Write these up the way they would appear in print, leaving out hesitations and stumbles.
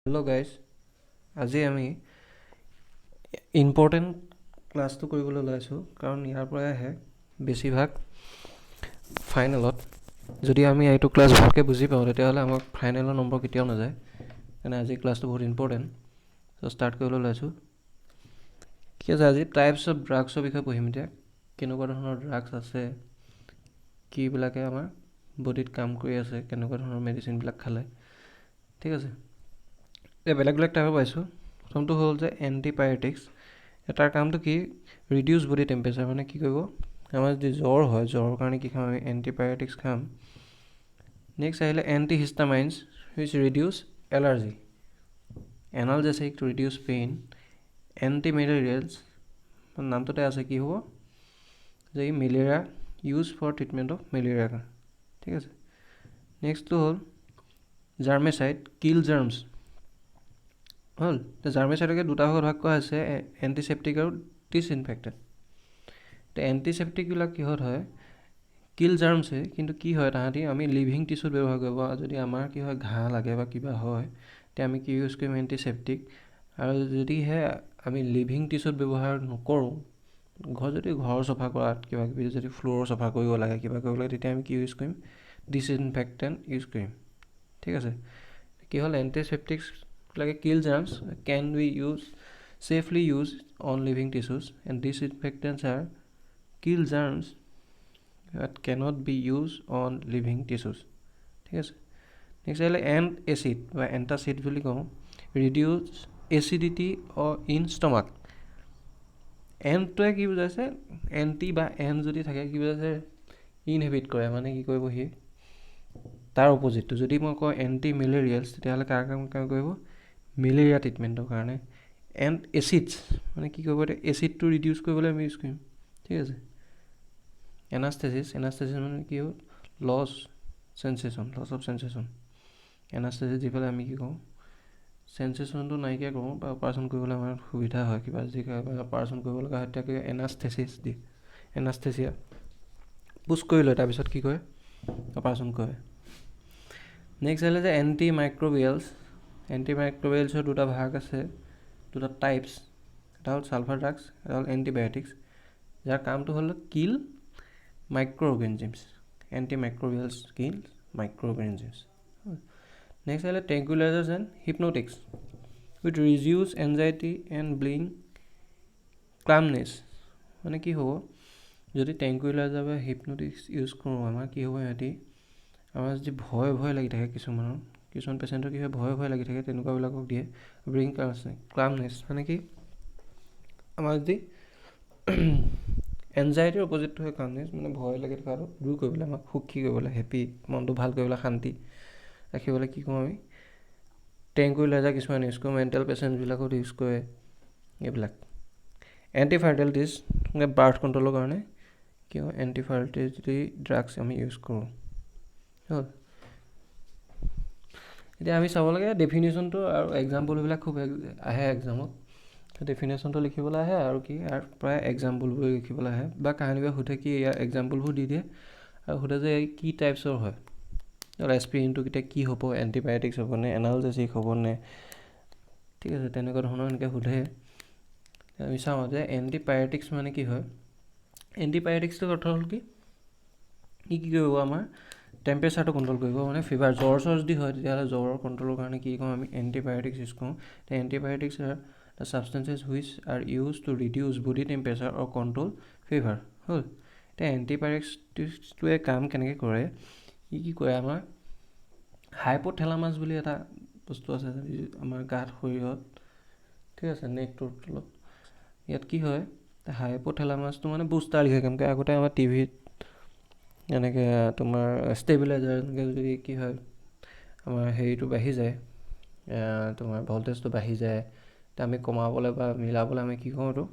Hello' guys, আজি আমি important ক্লাছটো কৰিবলৈ ওলাইছোঁ কাৰণ ইয়াৰ পৰাই আহে বেছিভাগ ফাইনেলত। যদি আমি এইটো ক্লাছ ভালকৈ বুজি পাওঁ তেতিয়াহ'লে আমাক ফাইনেলৰ নম্বৰ কেতিয়াও নাযায়। সেইকাৰণে আজি ক্লাছটো বহুত ইম্পৰ্টেণ্ট। চ' ষ্টাৰ্ট কৰিবলৈ ওলাইছোঁ। ঠিক আছে, আজি টাইপছ অফ ড্ৰাগছৰ বিষয়ে পঢ়িম। এতিয়া কেনেকুৱা ধৰণৰ ড্ৰাগছ আছে, কিবিলাকে আমাৰ বডিত কাম কৰি আছে, কেনেকুৱা ধৰণৰ মেডিচিনবিলাক খালে। ঠিক আছে, এতিয়া বেলেগ বেলেগ টাইপৰ পাইছোঁ। প্ৰথমটো হ'ল যে এণ্টিপাইৰেটিক্স। তাৰ কামটো কি? Reduce body temperature. মানে কি কৰিব, আমাৰ যদি জ্বৰ হয়, জ্বৰৰ কাৰণে কি খাম আমি? এণ্টিপাইৰেটিক্স খাম। নেক্সট আহিলে antihistamines which reduce allergy, analgesic to reduce pain, antimalarials, নামটোতে আছে কি হ'ব যে ই malaria, use for treatment of malaria. ঠিক আছে, নেক্সটটো হ'ল জাৰ্মেচাইড, কিল জাৰ্মছ হ'ল। জাৰ্মেচাইডকে দুটা ভাগত ভাগ কৰা হৈছে, এণ্টিচেপ্টিক আৰু ডিছইনফেক্টেণ্ট। এতিয়া এণ্টিচেপ্টিকবিলাক কিহত হয়? কিল জাৰ্মছে, কিন্তু কি হয় তাহাঁতি আমি লিভিং টিচুত ব্যৱহাৰ কৰিব। যদি আমাৰ কি হয় ঘাঁ লাগে বা কিবা হয়, তেতিয়া আমি কি ইউজ কৰিম? এণ্টিচেপ্টিক। আৰু যদিহে আমি লিভিং টিচুত ব্যৱহাৰ নকৰোঁ, যদি ঘৰ চফা কৰাত কিবা কিবি যদি ফ্ল'ৰ চফা কৰিব লাগে, কিবা কৰিব লাগে, তেতিয়া আমি কি ইউজ কৰিম? ডিছইনফেক্টেণ্ট ইউজ কৰিম। ঠিক আছে, কি হ'ল এণ্টিচেপ্টিক্স like kill germs can be used safely used on living tissues, and disinfectants are kill germs that cannot be used on living tissues. ঠিক আছে, নেক্সট আহিলে এণ্ট এচিড বা এণ্টাচিড বুলি কওঁ, ৰিডিউচ এচিডিটি ইন ষ্টমাক। এণ্টটোৱে কি বুজাইছে? Anti বা N যদি থাকে কি বুজাইছে? ইনহিবিট কৰে। মানে কি কৰিব সি? তাৰ অপজিটটো। যদি মই কওঁ এণ্টি মেলেৰিয়েলছ, তেতিয়াহ'লে কাৰ কাম কৰিব? মেলেৰিয়া ট্ৰিটমেণ্টৰ কাৰণে। এণ্ড এচিডছ মানে কি কৰিব? এতিয়া এচিডটো ৰিডিউচ কৰিবলৈ আমি ইউজ কৰিম। ঠিক আছে, এনাষ্টেচিছ মানে কি হ'ল? Loss of sensation. এনাষ্টেচিছ দি পেলাই আমি কি কৰোঁ? চেঞ্চেশ্যনটো নাইকিয়া কৰোঁ বা অপাৰেশ্যন কৰিবলৈ আমাৰ সুবিধা হয়। কিবা যদি অপাৰেশ্যন কৰিব লগা হয় তেতিয়া এনাষ্টেচিছ দি এনাষ্টেচিয়া পুছ কৰি লয়, তাৰপিছত কি কৰে? অপাৰেশ্যন কৰে। নেক্সট আহিলে যে এণ্টি মাইক্ৰ'বিয়েলছ। এণ্টিমাইক্ৰ'বিয়েলছৰ দুটা ভাগ আছে, দুটা টাইপছ। এটা হ'ল ছালফাৰ ড্ৰাগছ, এটা হ'ল এণ্টিবায়'টিক্স, যাৰ কামটো হ'ল kill microorganisms. Antimicrobials kill microorganisms. Next আহিলে tranquillisers and hypnotics with reduce anxiety and bring calmness. মানে কি হ'ব, যদি ট্ৰেংকুইলাইজাৰ বা হিপন'টিক্স ইউজ কৰোঁ, আমাৰ কি হ'ব? সিহঁতি আমাৰ যদি ভয় লাগি থাকে, কিছুমান পেচেণ্টৰ কি হয় ভয় লাগি থাকে, তেনেকুৱাবিলাকক দিয়ে। ব্ৰিং ক্লামনেছ মানে কি? আমাৰ যদি এনজাইটিৰ অপজিটটো হয় ক্লামনেছ, মানে ভয় লাগি থকাটো দূৰ কৰিবলৈ, আমাক সুখী কৰিবলৈ, হেপী, মনটো ভাল কৰিবলৈ, শান্তি ৰাখিবলৈ কি কৰোঁ আমি? ট্ৰেংকুইলাইজাৰ কিছুমান ইউজ কৰোঁ। মেণ্টেল পেচেণ্টবিলাকত ইউজ কৰে এইবিলাক। এণ্টিফাৰ্টিলিটিছ মানে বাৰ্থ কণ্ট্ৰলৰ কাৰণে কি হয়? এণ্টিফাৰ্টিলিটি ড্ৰাগছ আমি ইউজ কৰোঁ। হ'ল। এতিয়া আমি চাব লাগে ডেফিনেশ্যনটো আৰু এক্সাম্পলবিলাক খুব আহে এক্সামত। ডেফিনেশ্যনটো লিখিবলৈ আহে আৰু কি ইয়াৰ প্ৰায় এক্সাম্পলবোৰ লিখিবলৈ আহে, বা কাহানিবা সোধে কি ইয়াৰ এক্সাম্পলবোৰ দি দিয়ে আৰু সোধে যে এই কি টাইপছৰ হয়, এছপিৰিনটো কেতিয়া কি হ'ব? এণ্টিবায়'টিক্স হ'বনে? এনালজেছিক হ'বনে? ঠিক আছে, তেনেকুৱা ধৰণৰ এনেকৈ সোধে। আমি চাওঁ যে এণ্টিবায়'টিক্স মানে কি হয়? এণ্টিবায়'টিক্সটোৰ অৰ্থ হ'ল কি কৰিব? আমাৰ টেম্পাৰেচাৰটো কণ্ট্ৰল কৰিব। মানে ফিভাৰ, জ্বৰ যদি হয় তেতিয়াহ'লে জ্বৰৰ কণ্ট্ৰলৰ কাৰণে কি কৰোঁ? আমি এণ্টিবায়'টিক্স ইউজ কৰোঁ। Antibiotics are the substances which are use to reduce body temperature or control fever. হ'ল। এতিয়া এণ্টিবায়'টিক্সটোৱে কাম কেনেকৈ কৰে? কি কৰে? আমাৰ হাইপ'থেলামাছ বুলি এটা বস্তু আছে আমাৰ গাত, শৰীৰত। ঠিক আছে, নেকটোৰ তলত। ইয়াত কি হয়? হাইপ'থেলামাছটো মানে বুষ্টাৰ লিখে কেনেকৈ? আগতে আমাৰ টিভিত এনেকৈ তোমাৰ ষ্টেবিলাইজাৰ এনেকৈ যদি কি হয়, আমাৰ হেৰিটো বাঢ়ি যায়, তোমাৰ ভল্টেজটো বাঢ়ি যায়, তেতিয়া আমি কমাবলৈ বা মিলাবলৈ আমি কি কৰোঁ? এইটো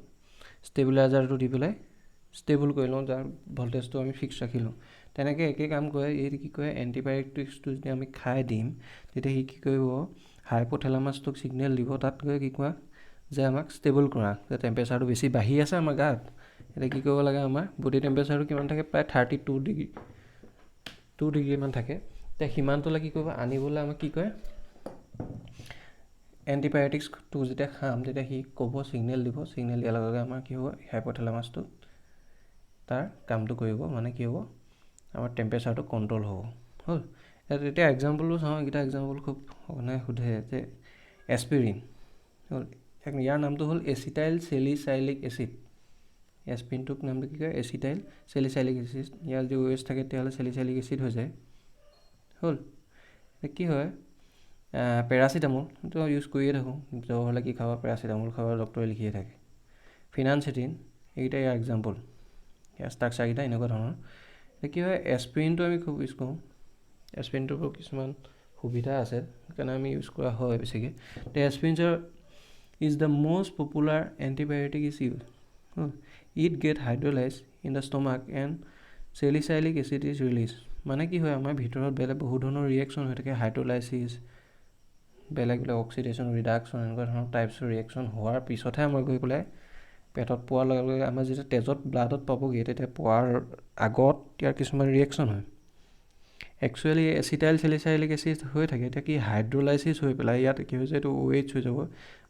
ষ্টেবিলাইজাৰটো দি পেলাই ষ্টেবল কৰি লওঁ, যাৰ ভল্টেজটো আমি ফিক্স ৰাখি লওঁ। তেনেকৈ একেই কাম কৰে। এই কি কৰে? এণ্টিবায়'টিক্সটো যদি আমি খাই দিম, তেতিয়া সি কি কৰিব? হাইপ'থেলামাছটোক ছিগনেল দিব, তাত গৈ কি কোৱা যে আমাক ষ্টেবল কৰা, যে টেম্পাৰেচাৰটো বেছি বাঢ়ি আছে আমাৰ গাত। এতিয়া কি কৰিব লাগে? আমাৰ বডি টেম্পাৰেচাৰটো কিমান থাকে? প্ৰায় 2 ডিগ্ৰীমান থাকে। এতিয়া সিমানটোলৈ কি কৰিব? আনিবলৈ আমাক কি কৰে? এণ্টিবায়'টিক্সটো যেতিয়া খাম তেতিয়া সি ক'ব, ছিগনেল দিব, ছিগনেল দিয়াৰ লগে লগে আমাৰ কি হ'ব, হাইপ'থেলামাছটো তাৰ কামটো কৰিব, মানে কি হ'ব, আমাৰ টেম্পাৰেচাৰটো কণ্ট্ৰল হ'ব। হ'ল। এতিয়া এক্সাম্পলটো চাওঁ, এইকেইটা এক্সাম্পল খুব মানে সোধে যে এছপিৰিন হ'ল, ইয়াৰ নামটো হ'ল এচিটাইল চেলিচাইলিক এচিড। এছপিৰিনটোক নামটো কি কয়, এচিটাইল চেলিচাইলিক এচিড। ইয়াৰ যদি OH থাকে তেতিয়াহ'লে চেলিচাইলিক এচিড হৈ যায়। হ'ল। কি হয়, পেৰাচিটামলটো ইউজ কৰিয়ে থাকোঁ, জ্বৰ হ'লে কি খাব, পেৰাচিটামল খাব, ডক্টৰে লিখিয়ে থাকে। ফিনানচিটিন, এইকেইটা ইয়াৰ এক্সাম্পল। ইয়াৰ ষ্ট্ৰাকচাৰকেইটা এনেকুৱা ধৰণৰ। কি হয়, এছপিৰিনটো আমি খুব ইউজ কৰোঁ। এছপিৰিনটোৰ কিছুমান সুবিধা আছে, সেইকাৰণে আমি ইউজ কৰা হয় বেছিকৈ। Aspirin is the most popular antibiotic is use. It get hydrolyse in the stomach and salicylic acid is release. মানে কি হয়, আমাৰ ভিতৰত বেলেগ বহুত ধৰণৰ ৰিয়েকশ্যন হৈ থাকে, হাইড্ৰলাইচিছ, বেলেগ বেলেগ অক্সিডেশ্যন, ৰিডাকশ্যন, এনেকুৱা ধৰণৰ টাইপছৰ ৰিয়েকশ্যন হোৱাৰ পিছতহে আমাৰ গৈ পেলাই পেটত পোৱাৰ লগে লগে আমাৰ যেতিয়া তেজত ব্লাডত পাবগৈ, তেতিয়া পোৱাৰ আগত ইয়াৰ কিছুমান ৰিয়েকশ্যন হয়। একচুৱেলি এচিটাইল চেলিচাইলিক এচিড হৈ থাকে, এতিয়া কি হাইড্ৰলাইচিছ হৈ পেলাই ইয়াত কি হৈছে, এইটো OH হৈ যাব,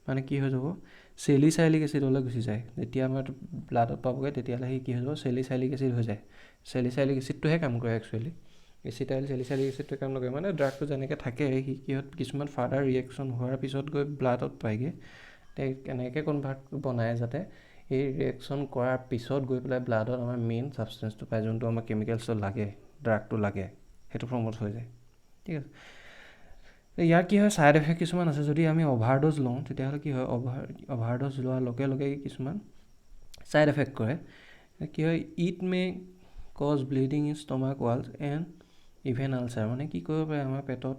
মানে কি হৈ যাব, চেলিচাইলিক এচিডলৈ গুচি যায়। যেতিয়া আমাৰ ব্লাডত পাবগৈ তেতিয়াহ'লে সি কি হৈ যাব, চেলিচাইলিক এচিড হৈ যায়। চেলিচাইলিক এচিডটোহে কাম কৰে একচুৱেলি, এচিটাইল চেলিচাইলিক এচিডটোৱে কাম নকৰে। মানে ড্ৰাগটো যেনেকৈ থাকে সি কিহত কিছুমান ফাৰ্ডাৰ ৰিয়েকশ্যন হোৱাৰ পিছত গৈ ব্লাডত পায়গৈ, কেনেকৈ কনভাৰ্ট বনায় যাতে এই ৰিয়েকশ্যন কৰাৰ পিছত গৈ পেলাই ব্লাডত আমাৰ মেইন ছাবষ্টেঞ্চটো পায়, যোনটো আমাৰ কেমিকেলছটো লাগে, ড্ৰাগটো লাগে, সেইটো ফৰ্মত হৈ যায়। ঠিক আছে। ইয়াৰ কি হয়, ছাইড এফেক্ট কিছুমান আছে। যদি আমি অভাৰড'জ লওঁ তেতিয়াহ'লে কি হয়, অভাৰড'জ লোৱাৰ লগে লগে কিছুমান ছাইড এফেক্ট কৰে। কি হয়, it may cause bleeding in stomach walls and even ulcer. মানে কি কৰিব পাৰে, আমাৰ পেটত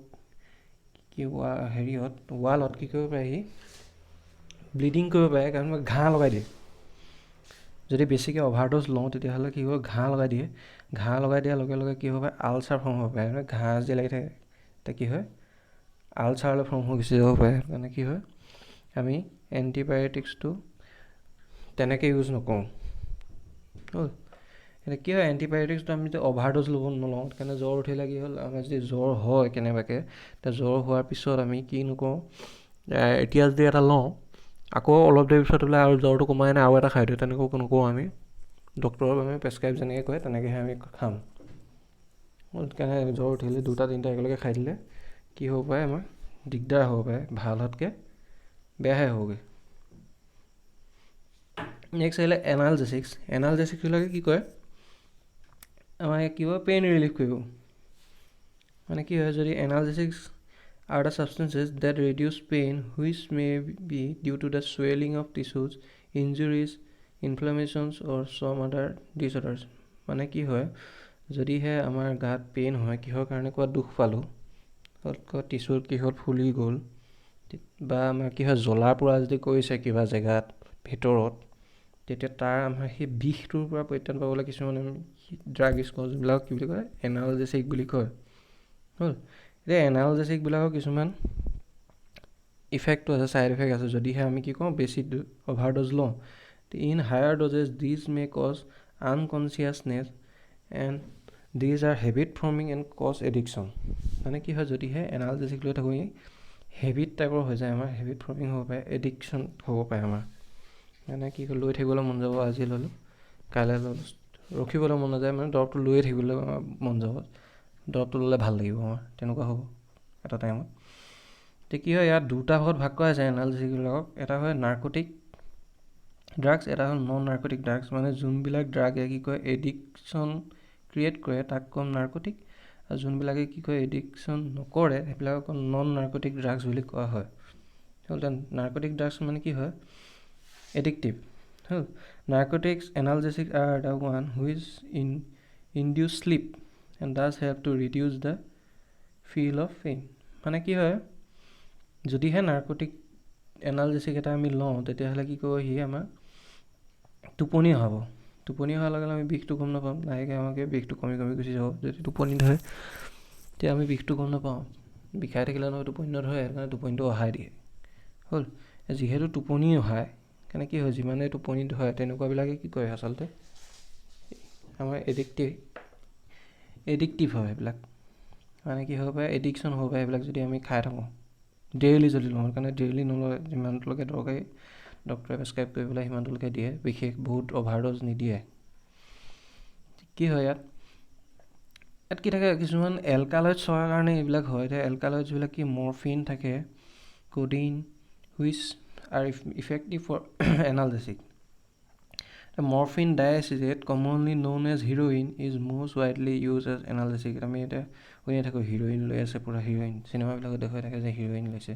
কি হেৰিয়ত ৱালত কি কৰিব পাৰে, সি ব্লিডিং কৰিব পাৰে, কাৰণ ঘাঁ লগাই দিয়ে। যদি বেছিকৈ অভাৰড'জ লওঁ তেতিয়াহ'লে কি হ'ব, ঘাঁ লগাই দিয়ে। ঘাঁ লগাই দিয়াৰ লগে লগে কি হ'ব, আলচাৰ ফৰ্ম হ'ব পাৰে। মানে ঘাঁ যে লাগি থাকে, তেতিয়া কি হয়, আলচাৰলৈ ফৰ্ম হৈ গুচি যাব পাৰে। মানে কি হয়, আমি এণ্টিবায়'টিক্সটো তেনেকৈ ইউজ নকৰোঁ। হ'ল। এতিয়া কি হয়, এণ্টিবায়'টিক্সটো আমি যদি অভাৰড'জ ল'ব নলওঁ, সেইকাৰণে জ্বৰ উঠিলে কি হ'ল, আমাৰ যদি জ্বৰ হয় কেনেবাকৈ, তেতিয়া জ্বৰ হোৱাৰ পিছত আমি কি নকৰোঁ, এতিয়া যদি এটা লওঁ, আকৌ অলপ দেৰি পিছত বোলে আৰু জ্বৰটো কমাই নাই আৰু এটা খাই দিওঁ, তেনেকৈ নকৰোঁ আমি। ডক্টৰৰ বাবে প্ৰেছক্ৰাইব যেনেকৈ কৰে তেনেকৈহে আমি খাম। সেইকাৰণে জ্বৰ উঠিলে 2-3টা একেলগে খাই দিলে কি হ'ব পাৰে, আমাৰ দিগদাৰ হ'ব পাৰে, ভাল হোৱাতকৈ বেয়াহে হ'বগৈ। নেক্সট আহিলে এনালজেচিক্স। এনালজেচিক্সবিলাকে কি কৰে, আমাৰ কি হয়, পেইন ৰিলিফ কৰিব। মানে কি হয়, যদি এনালজেচিক্স are the substances that reduce pain which may be due to the swelling of tissues, injuries, inflammations or some other disorders. মানে কি হয়, যদিহে আমাৰ গাত পেইন হয়, কিহৰ কাৰণে, ক'ৰবাত দুখ পালোঁ, ক'ৰবাত টিচুৰ কিহত ফুলি গ'ল, বা আমাৰ কি হয়, জ্বলাৰ পৰা যদি কৰিছে কিবা জেগাত ভিতৰত, তেতিয়া তাৰ আমাৰ সেই বিষটোৰ পৰা পৰিত্ৰাণ পাবলৈ কিছুমান ড্ৰাগ ইউজ কৰোঁ, যোনবিলাক কি বুলি কয়, এনালজেচিক বুলি কয়। হ'ল। এতিয়া এনালজেচিকবিলাকৰ কিছুমান ইফেক্টটো আছে, ছাইড এফেক্ট আছে। যদিহে আমি কি কওঁ, বেছি অভাৰড'জ লওঁ, in higher doses these may cause unconsciousness and these are habit forming and cause addiction. মানে কি হয়, যদিহে এনালজেচিক লৈ থাকোঁ, হেবিট টাইপৰ হৈ যায়, আমাৰ হেবিট ফৰ্মিং হ'ব পাৰে, এডিকশ্যন হ'ব পাৰে আমাৰ। মানে কি লৈ থাকিবলৈ মন যাব, আজি ল'লোঁ কাইলৈ ল'লোঁ, ৰখিবলৈ মন নাযায়, মানে দৰৱটো লৈয়ে থাকিবলৈ মন যাব, দৰৱটো ল'লে ভাল লাগিব আমাৰ, তেনেকুৱা হ'ব এটা টাইমত। এতিয়া কি হয়, ইয়াত দুটা ভাগত ভাগ কৰা আছে এনালজেচিকবিলাকক। এটা হয় নাৰ্কটিক ড্ৰাগছ, এটা হ'ল নন নাৰ্কটিক ড্ৰাগছ। মানে যোনবিলাক ড্ৰাগে কি কয়, এডিকশ্যন ক্ৰিয়েট কৰে তাক ক'ম নাৰ্কটিক, আৰু যোনবিলাকে কি কয়, এডিকশ্যন নকৰে সেইবিলাকক নন নাৰ্কটিক ড্ৰাগছ বুলি কোৱা হয়। হ'ল। নাৰ্কটিক ড্ৰাগছ মানে কি হয়, এডিক্টিভ। হ'ল। Narcotics analgesic are the one which induce sleep and does help to reduce the feel of pain. মানে কি হয়, যদিহে নাৰ্কটিক এনালজেচিক এটা আমি লওঁ, তেতিয়াহ'লে কি কৰিব, সি আমাৰ টোপনি অহাব। টোপনি অহাৰ লগে লগে আমি বিষটো গম নাপাম, লাহেকৈ আমাকে বিষটো কমি কমি গুচি যাব। যদি টোপনি ধৰে তেতিয়া আমি বিষটো গম নাপাওঁ, বিষাই থাকিলে নহয় টোপনি নধৰে, সেইকাৰণে টোপনিটো অহাই দিয়ে। হ'ল। যিহেতু টোপনি অহায়, কাৰণে কি হয়, যিমানে টোপনি ধৰে তেনেকুৱাবিলাকে কি কৰে, আচলতে আমাৰ এডিক্টিভ হয় সেইবিলাক। মানে কি হ'ব পাৰে, এডিকশ্যন হ'ব পাৰে এইবিলাক যদি আমি খাই থাকোঁ ডেইলি যদি লওঁ, কাৰণে ডেইলি নলয়, যিমানটোলৈকে দৰকাৰী ডক্টৰে প্ৰেছক্ৰাইব কৰি পেলাই সিমানটোলৈকে দিয়ে, বিশেষ বহুত অভাৰড'জ নিদিয়ে। কি হয় ইয়াত কি থাকে, কিছুমান এলকালয়ড চোৱাৰ কাৰণে এইবিলাক হয়। এতিয়া এলকালয়ডছবিলাক কি মৰফিন থাকে, codeine, which are effective for analgesic. Morphine diacetate commonly known as heroin is most widely use as analgesic. আমি এতিয়া শুনিয়ে থাকোঁ হিৰ'ইন লৈ আছে, পূৰা হিৰ'ইন, চিনেমাবিলাকত দেখুৱাই থাকে যে হিৰ'ইন লৈছে,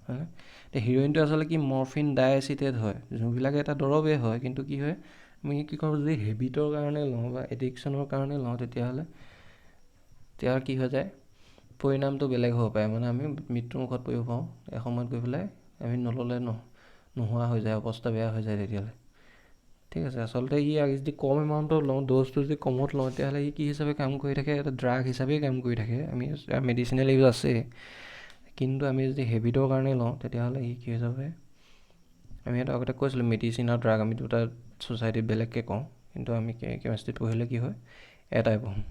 হয়নে? এতিয়া হিৰ'ইনটো আচলতে কি মৰফিন ডাইএচিটেট হয়, যোনবিলাকে এটা দৰৱেই হয়, কিন্তু কি হয় আমি কি কৰোঁ, যদি হেবিটৰ কাৰণে লওঁ বা এডিকশ্যনৰ কাৰণে লওঁ, তেতিয়াহ'লে কি হৈ যায়, পৰিণামটো বেলেগ হ'ব পাৰে, মানে আমি মৃত্যুৰ মুখত পৰিব পাৰোঁ। এসময়ত গৈ পেলাই আমি নল'লে নোহোৱা হৈ যায়, অৱস্থা বেয়া হৈ যায় তেতিয়াহ'লে। ঠিক আছে, আচলতে যদি কম এমাউণ্টত লওঁ, ড'জটো যদি কমত লওঁ, তেতিয়াহ'লে কি হিচাপে কাম কৰি থাকে, এটা ড্ৰাগ হিচাপেই কাম কৰি থাকে। আমি মেডিচিনেল ইউজ আছে, কিন্তু আমি যদি হেবিটৰ কাৰণে লওঁ, তেতিয়াহ'লে কি হৈ যাব, আমি এটা আগতে কৈছিলোঁ মেডিচিন আৰু ড্ৰাগ আমি দুটা ছ'চাইটিত বেলেগকৈ কওঁ, কিন্তু আমি কেমেষ্ট্ৰিত পঢ়িলে কি হয়, এটাই পঢ়োঁ।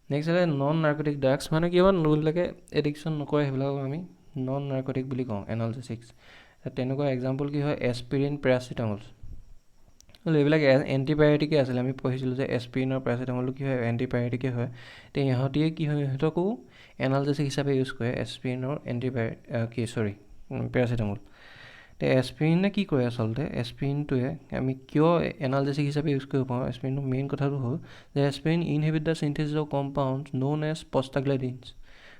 নেক্সট হ'লে নন নাৰ্কটিক ড্ৰাগছ, মানে কি হয় যোনবিলাকে এডিকশ্যন নকৰে সেইবিলাকক আমি নন নাৰ্কটিক বুলি কওঁ, এনালজেচিক্স। তেনেকুৱা এক্সাম্পল কি হয়, এছপিৰিন, পেৰাচিটামল। এইবিলাক এণ্টিবায়'টিকে আছিলে, আমি পঢ়িছিলোঁ যে এছপিৰিন আৰু পেৰাচিটামলটো কি হয়, এণ্টিবায়'টিকে হয়। তে ইহঁতিয়ে কি হয়, ইহঁতকো এনালজেচিক হিচাপে ইউজ কৰে, এছপিৰিনৰ পেৰাচিটামল। তে এছপিৰিনে কি কৰে আচলতে, এছপিৰিনটোৱে আমি কিয় এনালজেচিক হিচাপে ইউজ কৰিব পাৰোঁ, এছপিৰিনৰ মেইন কথাটো হ'ল যে aspirin inhibit the synthesis of compound known as prostaglandins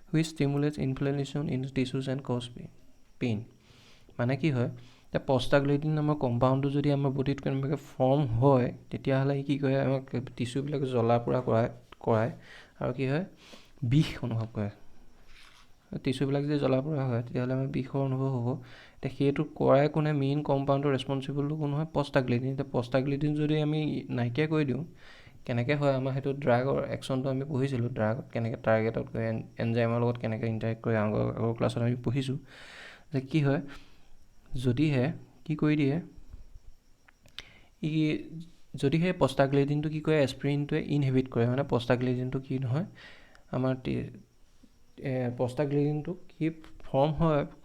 which stimulates inflammation in tissues and cause pain. মানে কি হয়, এতিয়া প্ৰষ্টাগ্লেণ্ডিন নামৰ কম্পাউণ্ডটো যদি আমাৰ বডিত কেনেবাকৈ ফৰ্ম হয়, তেতিয়াহ'লে কি কৰে, আমাক টিচুবিলাক জ্বলা পোৰা কৰায় আৰু কি হয়, বিষ অনুভৱ কৰে। টিচুবিলাক যদি জ্বলা পোৰা হয়, তেতিয়াহ'লে আমাৰ বিষৰ অনুভৱ হ'ব। এতিয়া সেইটো কৰাই কোনে, মেইন কম্পাউণ্ডৰ ৰেছপনচিবলটো কোন হয়, প্ৰষ্টাগ্লেণ্ডিন। এতিয়া প্ৰষ্টাগ্লেণ্ডিন যদি আমি নাইকিয়া কৰি দিওঁ, কেনেকৈ হয়, আমাৰ সেইটো ড্ৰাগৰ একশ্যনটো আমি পঢ়িছিলোঁ, ড্ৰাগত কেনেকৈ টাৰ্গেটত গৈ এনজাইমৰ লগত কেনেকৈ ইণ্টাৰেক্ট কৰে, আগৰ ক্লাছত আমি পঢ়িছোঁ যে কি হয়, যদিহে কি কৰি দিয়ে, যদিহে প্ৰষ্টাগ্লেণ্ডিনটো কি কৰে, এছপিৰিনটোৱে ইনহিবিট কৰে, মানে প্ৰষ্টাগ্লেণ্ডিনটো কি নহয়, আমাৰ প্ৰষ্টাগ্লেণ্ডিনটো কি ফৰ্ম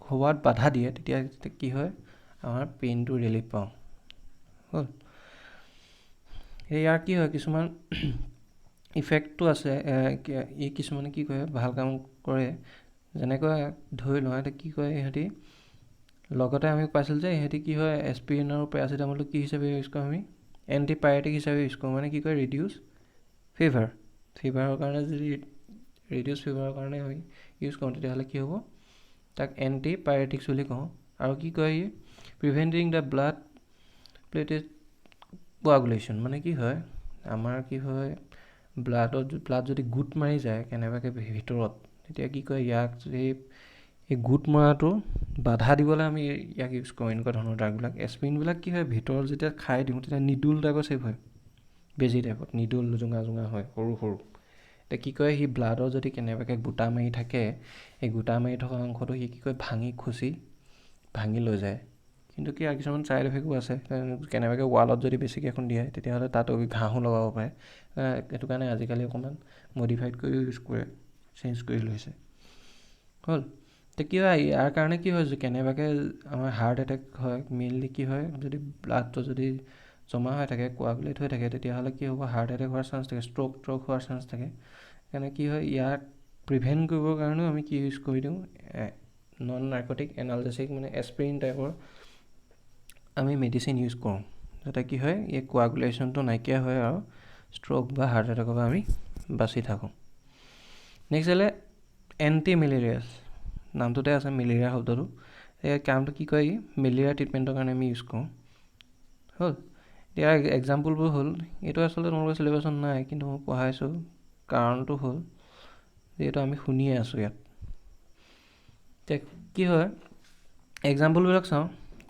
হোৱাত বাধা দিয়ে, তেতিয়া কি হয়, আমাৰ পেইনটো ৰিলিফ পাওঁ। হ'ল, ইয়াৰ কি হয়, কিছুমান ইফেক্টটো আছে, কিছুমানে কি কৰে, ভাল কাম কৰে, যেনেকৈ ধৰি লওঁ, এতিয়া কি কৰে ইহঁতি, লগতে আমি পাইছিলোঁ যে ইহঁতি কি হয়, এছপিৰিন আৰু পেৰাচিটামলটো কি হিচাপে ইউজ কৰোঁ, আমি এণ্টিপাইৰেটিক হিচাপে ইউজ কৰোঁ। মানে কি কয়, ৰিডিউচ ফিভাৰৰ কাৰণে যদি ৰিডিউচ ফিভাৰৰ কাৰণে আমি ইউজ কৰোঁ, তেতিয়াহ'লে কি হ'ব, তাক এণ্টিপাইৰেটিক্স বুলি কওঁ। আৰু কি কয়, প্ৰিভেণ্টিং দ্য ব্লাড প্লেটেড কোৱাগুলেশ্যন। মানে কি হয়, আমাৰ কি হয়, ব্লাড যদি গোট মাৰি যায় কেনেবাকৈ ভিতৰত, তেতিয়া কি কয়, ইয়াক এই গোট মৰাটো বাধা দিবলৈ আমি ইয়াক ইউজ কৰোঁ, এনেকুৱা ধৰণৰ ড্ৰাগবিলাক। এছপিৰিনবিলাক কি হয়, ভিতৰত যেতিয়া খাই দিওঁ, তেতিয়া নিডুল টাইপৰ চেপ হয়, বেজী টাইপত নিডুল জোঙা হয়, সৰু সৰু। এতিয়া কি কয়, সি ব্লাডৰ যদি কেনেবাকৈ গোটা মাৰি থাকে, সেই গোটা মাৰি থকা অংশটো সি কি কয়, ভাঙি লৈ যায়। কিন্তু কি কিছুমান ছাইড এফেক্টো আছে, কেনেবাকৈ ৱালত যদি বেছিকৈ এখন দিয়ে, তেতিয়াহ'লে তাত ঘাঁহো লগাব পাৰে। সেইটো কাৰণে আজিকালি অকণমান মডিফাইড কৰি ইউজ কৰে, চেঞ্জ কৰি লৈছে। হ'ল, এতিয়া কি হয়, ইয়াৰ কাৰণে কি হয়, কেনেবাকৈ আমাৰ হাৰ্ট এটেক হয়, মেইনলি কি হয়, যদি ব্লাডটো যদি জমা হৈ থাকে, কোৱাগুলেট হৈ থাকে, তেতিয়াহ'লে কি হ'ব, হাৰ্ট এটেক হোৱাৰ চান্স থাকে, ষ্ট্ৰ'ক হোৱাৰ চান্স থাকে। সেইকাৰণে কি হয়, ইয়াক প্ৰিভেণ্ট কৰিবৰ কাৰণেও আমি কি ইউজ কৰি দিওঁ, নন নাৰ্কটিক এনালজেচিক, মানে এছপিৰিন টাইপৰ আমি মেডিচিন ইউজ কৰোঁ, যাতে কি হয়, এই কোৱাগুলেশ্যনটো নাইকিয়া হয় আৰু ষ্ট্ৰ'ক বা হাৰ্ট এটেকৰ পৰা আমি বাচি থাকোঁ। নেক্সট হ'লে এণ্টি মেলেৰিয়াছ, নামটোতে আছে মেলেৰিয়া শব্দটো। এই কামটো কি কয়, মেলেৰিয়া ট্ৰিটমেণ্টৰ কাৰণে আমি ইউজ কৰোঁ। হ'ল, ইয়াৰ এক্সাম্পলবোৰ হ'ল, এইটো আচলতে তোমালোকৰ চিলেবাছত নাই, কিন্তু মই পঢ়াইছোঁ, কাৰণটো হ'ল যিহেতু আমি শুনিয়ে আছোঁ ইয়াত। এতিয়া কি হয়, এক্সাম্পলবিলাক চাওঁ,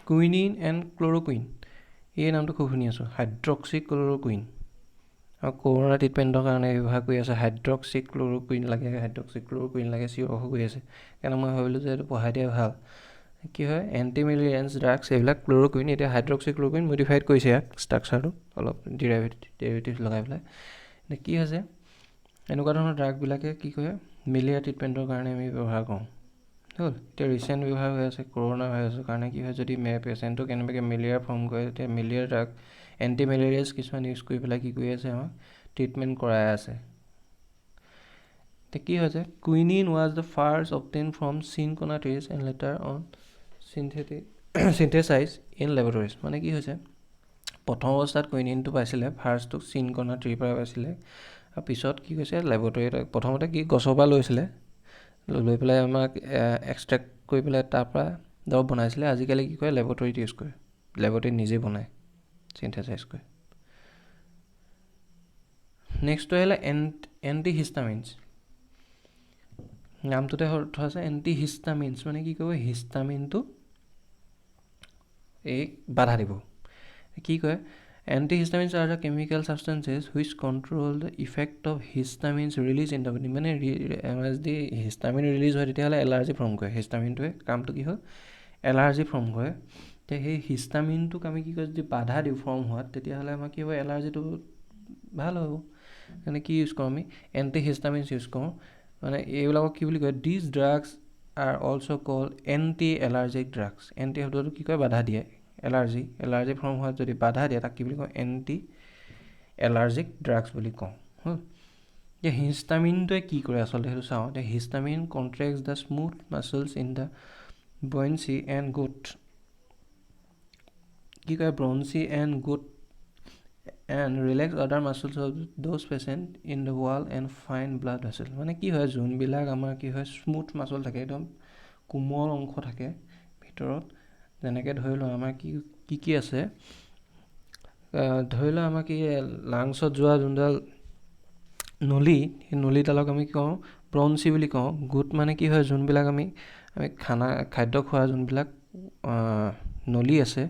কুইনিন এণ্ড ক্ল'ৰকুইন, এই নামটো খুব শুনি আছোঁ, হাইড্ৰক্সি ক্ল'ৰকুইন। আৰু কৰোণা ট্ৰিটমেণ্টৰ কাৰণে ব্যৱহাৰ কৰি আছে, হাইড্ৰক্সি ক্ল'ৰকুইন লাগে, চিঞৰ কৰি আছে। সেইকাৰণে মই ভাবিলোঁ যে এইটো পঢ়াই দিয়া ভাল। কি হয়, এণ্টি মেলেৰিয়াছ ড্ৰাগছ এইবিলাক ক্ল'ৰকুইন, এতিয়া হাইড্ৰক্সি ক্ল'ৰকুইন মডিফাইড কৰিছে ইয়াক, ষ্ট্ৰাকচাৰটো অলপ ডেৰিভেটিভছ লগাই পেলাই। এতিয়া কি হৈছে, এনেকুৱা ধৰণৰ ড্ৰাগবিলাকে কি কৰে, মেলেৰিয়া ট্ৰিটমেণ্টৰ কাৰণে আমি ব্যৱহাৰ কৰোঁ। হ'ল, এতিয়া ৰিচেণ্ট ব্যৱহাৰ হৈ আছে কৰোণা ভাইৰাছৰ কাৰণে কি হয়, যদি পেচেণ্টটো কেনেবাকৈ মেলেৰিয়া ফৰ্ম কৰে, তেতিয়া মেলেৰিয়া ড্ৰাগ এণ্টি মেলেৰিয়াছ কিছুমান ইউজ কৰি পেলাই কি কৰি আছে, আমাক ট্ৰিটমেণ্ট কৰাই আছে। এতিয়া কি হৈছে, quinine was the first obtain from cinchona trees and later on synthesise in laboratories. মানে কি হৈছে, প্ৰথম অৱস্থাত কুইনিনটো পাইছিলে ফাৰ্ষ্টটো চিনকোনা ট্ৰিৰ পৰা পাইছিলে, আৰু পিছত কি কৈছে লেবৰেটৰীত প্ৰথমতে কি গছৰ পৰা লৈছিলে, লৈ পেলাই আমাক এক্সট্ৰেক্ট কৰি পেলাই তাৰপৰা দৰৱ বনাইছিলে। আজিকালি কি কৰে, লেবৰেটৰীত ইউজ কৰে, লেবৰেটৰীত নিজে বনায় চিনথেচাইজ কৰে। নেক্সটটো আহিলে এণ্টিহিষ্টামিনছ। নামটোতে অৰ্থ আছে এণ্টিহিষ্টামিনছ, মানে কি কৰিব, হিষ্টামিনটো এই বাধা দিব। কি কয়, antihistamines are the chemical substances which control the effect of histamines release in the body. মানে যদি হিষ্টামিন ৰিলিজ হয় তেতিয়াহ'লে এলাৰ্জি ফৰ্ম কৰে। হিষ্টামিনটোৱে কামটো কি হয়, এলাৰ্জি ফৰ্ম কৰে। এতিয়া সেই হিষ্টামিনটোক আমি কি কয়, যদি বাধা দিওঁ ফৰ্ম হোৱাত, তেতিয়াহ'লে আমাৰ কি হ'ব, এলাৰ্জিটো ভাল হ'ব। মানে কি ইউজ কৰোঁ আমি, এণ্টিহিষ্টামিনছ ইউজ কৰোঁ। মানে এইবিলাকক কি বুলি কয়, these drugs R also' call anti allergic drugs. Anti শব্দটো কি কয়, বাধা দিয়ে, এলাৰ্জি ফৰ্ম হোৱাত যদি বাধা দিয়ে তাক কি বুলি কওঁ, এণ্টি এলাৰ্জিক ড্ৰাগছ বুলি কওঁ। এতিয়া হিষ্টামিনটোৱে কি কৰে আচলতে সেইটো চাওঁ। এতিয়া histamine contracts the smooth muscles in the bronchi and gut. কি কয়, bronchi and gut and relax other muscles of those present in the wall and fine blood vessel. মানে কি হয়, যোনবিলাক আমাৰ কি হয় স্মুথ মাছল থাকে, একদম কোমল অংশ থাকে ভিতৰত, যেনেকৈ ধৰি লওঁ আমাৰ কি আছে, ধৰি লওঁ আমাৰ কি লাংছত যোৱা যোনডাল নলী, সেই নলীডালক আমি কি কওঁ, ব্ৰঞ্চি বুলি কওঁ। গুট মানে কি হয়, যোনবিলাক আমি খাদ্য খোৱা যোনবিলাক নলী আছে,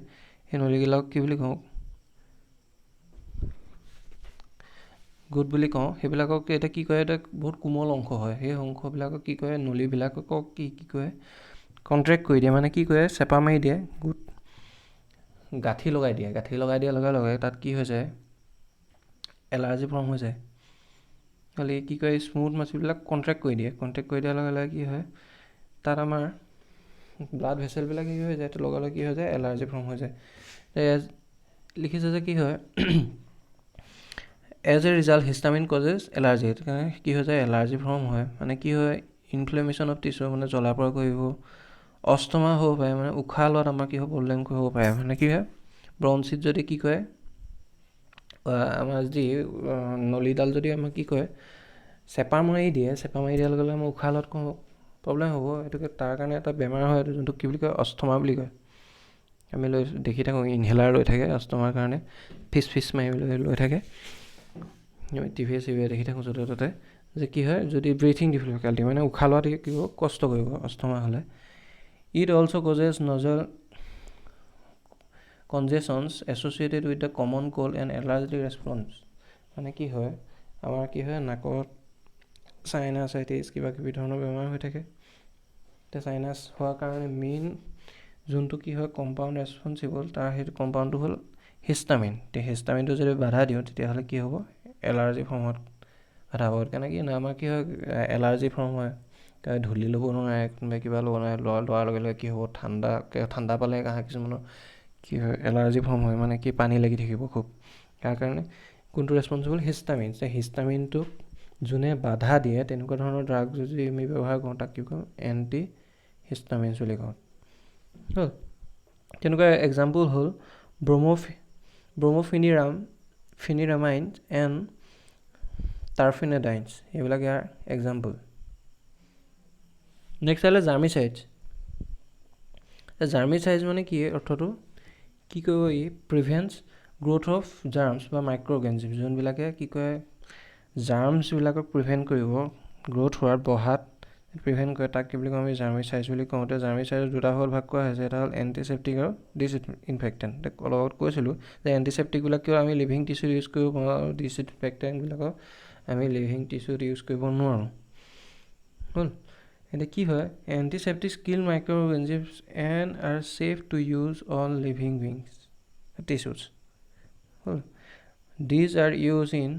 সেই নলীবিলাকক কি বুলি কওঁ, গুট বুলি কওঁ। সেইবিলাকক এতিয়া কি কৰে, এতিয়া বহুত কোমল অংশ হয়, সেই অংশবিলাকক কি কৰে, নলীবিলাকক কি কৰে, কণ্ট্ৰেক্ট কৰি দিয়ে, মানে কি কৰে, চেপা মাৰি দিয়ে, গুট গাঁঠি লগাই দিয়াৰ লগে লগে তাত কি হৈ যায়, এলাৰ্জি ফৰ্ম হৈ যায়। খালি কি কয়, স্মুথ মাছবিলাক কণ্ট্ৰেক্ট কৰি দিয়াৰ লগে লগে কি হয়, তাত আমাৰ ব্লাড ভেছেলবিলাক কি হৈ যায়, লগে লগে কি হৈ যায়, এলাৰ্জি ফৰ্ম হৈ যায়। লিখিছে যে কি হয়, as a result histamine causes allergy. সেইটো কাৰণে কি হৈ যায়, এলাৰ্জি ফৰ্ম হয়। মানে কি হয়, ইনফ্লেমেশ্যন অফ টিচু, মানে জ্বলা-পোৰা কৰিব, অষ্টমা হ'ব পাৰে, মানে উশাহ লোৱাত আমাৰ কি হ'ব, প্ৰব্লেম হ'ব পাৰে। মানে কি হয়, ব্ৰঞ্চিত যদি কি কৰে, আমাৰ যদি নলীডাল যদি আমাক কি কৰে, চেপা মাৰি দিয়াৰ লগে লগে আমাৰ উশাহ লোৱাত প্ৰব্লেম হ'ব। এইটোকে তাৰ কাৰণে এটা বেমাৰ হয়, এইটো যোনটো কি বুলি কয়, অষ্টমা বুলি কয়। আমি দেখি থাকোঁ, ইনহেলাৰ লৈ থাকে অষ্টমাৰ কাৰণে, ফিচ মাৰিবলৈ লৈ থাকে, টিভিয়ে চিভিয়ে দেখি থাকোঁ য'তে ত'তে, যে কি হয়, যদি ব্ৰিথিং ডিফিকাল্টি, মানে উশাহ লোৱাত কি হ'ব, কষ্ট কৰিব অষ্টমা হ'লে। It also' causes nasal congestions associated with the common cold and allergy response. মানে কি হয়, আমাৰ কি হয়, নাকত চাইনাচাইটিছ কিবা কিবি ধৰণৰ বেমাৰ হৈ থাকে। এতিয়া চাইনাছ হোৱাৰ কাৰণে মেইন যোনটো কি হয়, কম্পাউণ্ড ৰেছপন্সিবল, তাৰ সেইটো কম্পাউণ্ডটো হ'ল হিষ্টামিন। এতিয়া হিষ্টামিনটো যদি বাধা দিওঁ, তেতিয়াহ'লে কি হ'ব, এলাৰ্জি ফৰ্মত বাধা হ'ব। কেনেকৈ কি নহয়, আমাৰ কি হয়, এলাৰ্জি ফৰ্ম হয়, ধূলি ল'ব নোৱাৰে, কোনোবাই কিবা ল'ব নোৱাৰে, লোৱাৰ লগে লগে কি হ'ব, ঠাণ্ডা পালে কিছুমানৰ কি হয়, এলাৰ্জি ফৰ্ম হয়, মানে কি পানী লাগি থাকিব খুব। তাৰ কাৰণে কোনটো ৰেছপন্সিবল, হিষ্টামিন। হিষ্টামিনটোক যোনে বাধা দিয়ে, তেনেকুৱা ধৰণৰ ড্ৰাগ যদি আমি ব্যৱহাৰ কৰোঁ, তাক কি কওঁ, এণ্টি হিষ্টামিনছ বুলি কওঁ। হ'ল, তেনেকুৱা এক্সাম্পল হ'ল ব্ৰম'ফিনিৰামাইন এণ্ড টাৰ্ফিনেডাইনছ, এইবিলাক ইয়াৰ এক্সাম্পল। নেক্সট আহিলে জাৰ্মিচাইডছ। জাৰ্মিচাইডছ মানে কি, অৰ্থটো কি কৰিব, ই প্ৰিভেণ্টছ গ্ৰ'থ অফ জাৰ্মছ বা মাইক্ৰ' অৰ্গেনিজম, যোনবিলাকে কি কয়, জাৰ্মছবিলাকক প্ৰিভেণ্ট কৰিব, গ্ৰ'থ হোৱাত, বঢ়াত প্ৰিভেণ্ট কৰে, তাক কি বুলি কওঁ, আমি জাৰ্মিচাইডছ বুলি কওঁ। এতিয়া জাৰ্মিচাইডছ দুটা হ'ল ভাগ কৰা হৈছে, এটা হ'ল এণ্টিচেপ্টিক আৰু ডিছইনফেক্টেণ্ট। লগত কৈছিলোঁ যে এণ্টিচেপ্টিকবিলাক কিয় আমি লিভিং টিচুত ইউজ কৰিব পাৰোঁ, আৰু ডিছইনফেক্টেণ্টবিলাকক আমি লিভিং টিচুত ইউজ কৰিব নোৱাৰোঁ। হ'ল, এতিয়া কি হয়, antiseptic kill microorganisms and are safe to use on living beings tissues. হ'ল, these are use in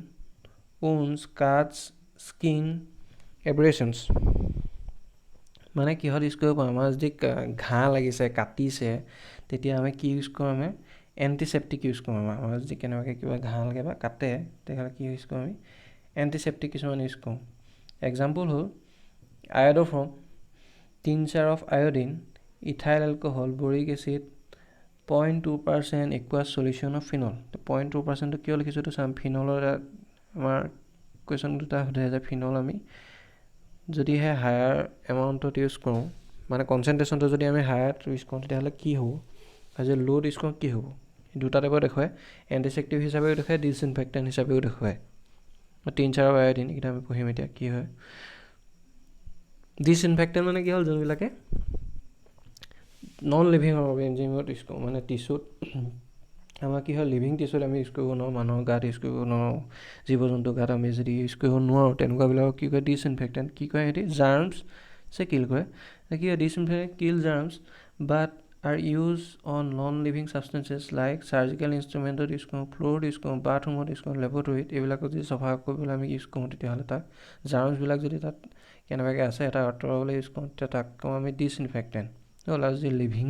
wounds, cuts, skin, abrasions মানে কিহত ইউজ কৰিব পাৰোঁ, আমাৰ যদি ঘাঁ লাগিছে কাটিছে তেতিয়া আমি কি ইউজ কৰোঁ, আমি এণ্টিছেপ্টিক ইউজ কৰোঁ। আমাৰ যদি কেনেবাকৈ কিবা ঘাঁ লাগে বা কাটে তেতিয়াহ'লে কি ইউজ কৰোঁ, আমি এণ্টিছেপ্টিক কিছুমান ইউজ কৰোঁ। এক্সাম্পল হ'ল iodoform, tincture of iodine, ethyl alcohol, boric acid, 0.2% aqueous solution of phenol. 0.2%টো কিয় লিখিছোঁ এইটো চাম। ফিনলৰ আমাৰ কুৱেশ্যন দুটা সোধে যে ফিনল আমি যদিহে হায়াৰ এমাউণ্টত ইউজ কৰোঁ, মানে কনচেনট্ৰেশ্যনটো যদি আমি হায়াৰ ইউজ কৰোঁ তেতিয়াহ'লে কি হ'ব, আৰু যদি ল'ত ইউজ কৰোঁ কি হ'ব। দুটা টাইপৰ দেখুৱায়, এণ্টিছেপ্টিক হিচাপেও দেখুৱায়, ডিছইনফেক্টেণ্ট হিচাপেও দেখুৱায়। টিনচাৰ অফ আয়ডিন এইকেইটা আমি পঢ়িম এতিয়া কি হয়। ডিছইনফেক্টেণ্ট মানে কি হ'ল, যোনবিলাকে নন লিভিং অৰ্গেনিজমত ইউজ কৰোঁ, মানে টিচুত আমাৰ কি হয় লিভিং টিচুত আমি ইউজ কৰিব নোৱাৰোঁ, মানুহৰ গাত ইউজ কৰিব নোৱাৰোঁ, জীৱ জন্তুৰ গাত আমি যদি ইউজ কৰিব নোৱাৰোঁ তেনেকুৱাবিলাকক কি কয় ডিছইনফেক্টেণ্ট। কি কয় সিহঁতি জাৰ্মছে কিল কৰে। কি হয় disinfectant kill germs but are use on non living substances like surgical ইনষ্ট্ৰুমেণ্টত ইউজ কৰোঁ, ফ্ল'ৰত ইউজ কৰোঁ, বাথৰুমত ইউজ কৰোঁ, লেবৰেটৰীত এইবিলাকত যদি চফা কৰিবলৈ আমি ইউজ কৰোঁ তেতিয়াহ'লে তাক জাৰ্মছবিলাক যদি তাত কেনেবাকৈ আছে এটা আঁতৰাবলৈ ইউজ কৰোঁ তেতিয়া তাক কওঁ আমি ডিছইনফেক্টেণ্ট। আৰু যদি লিভিং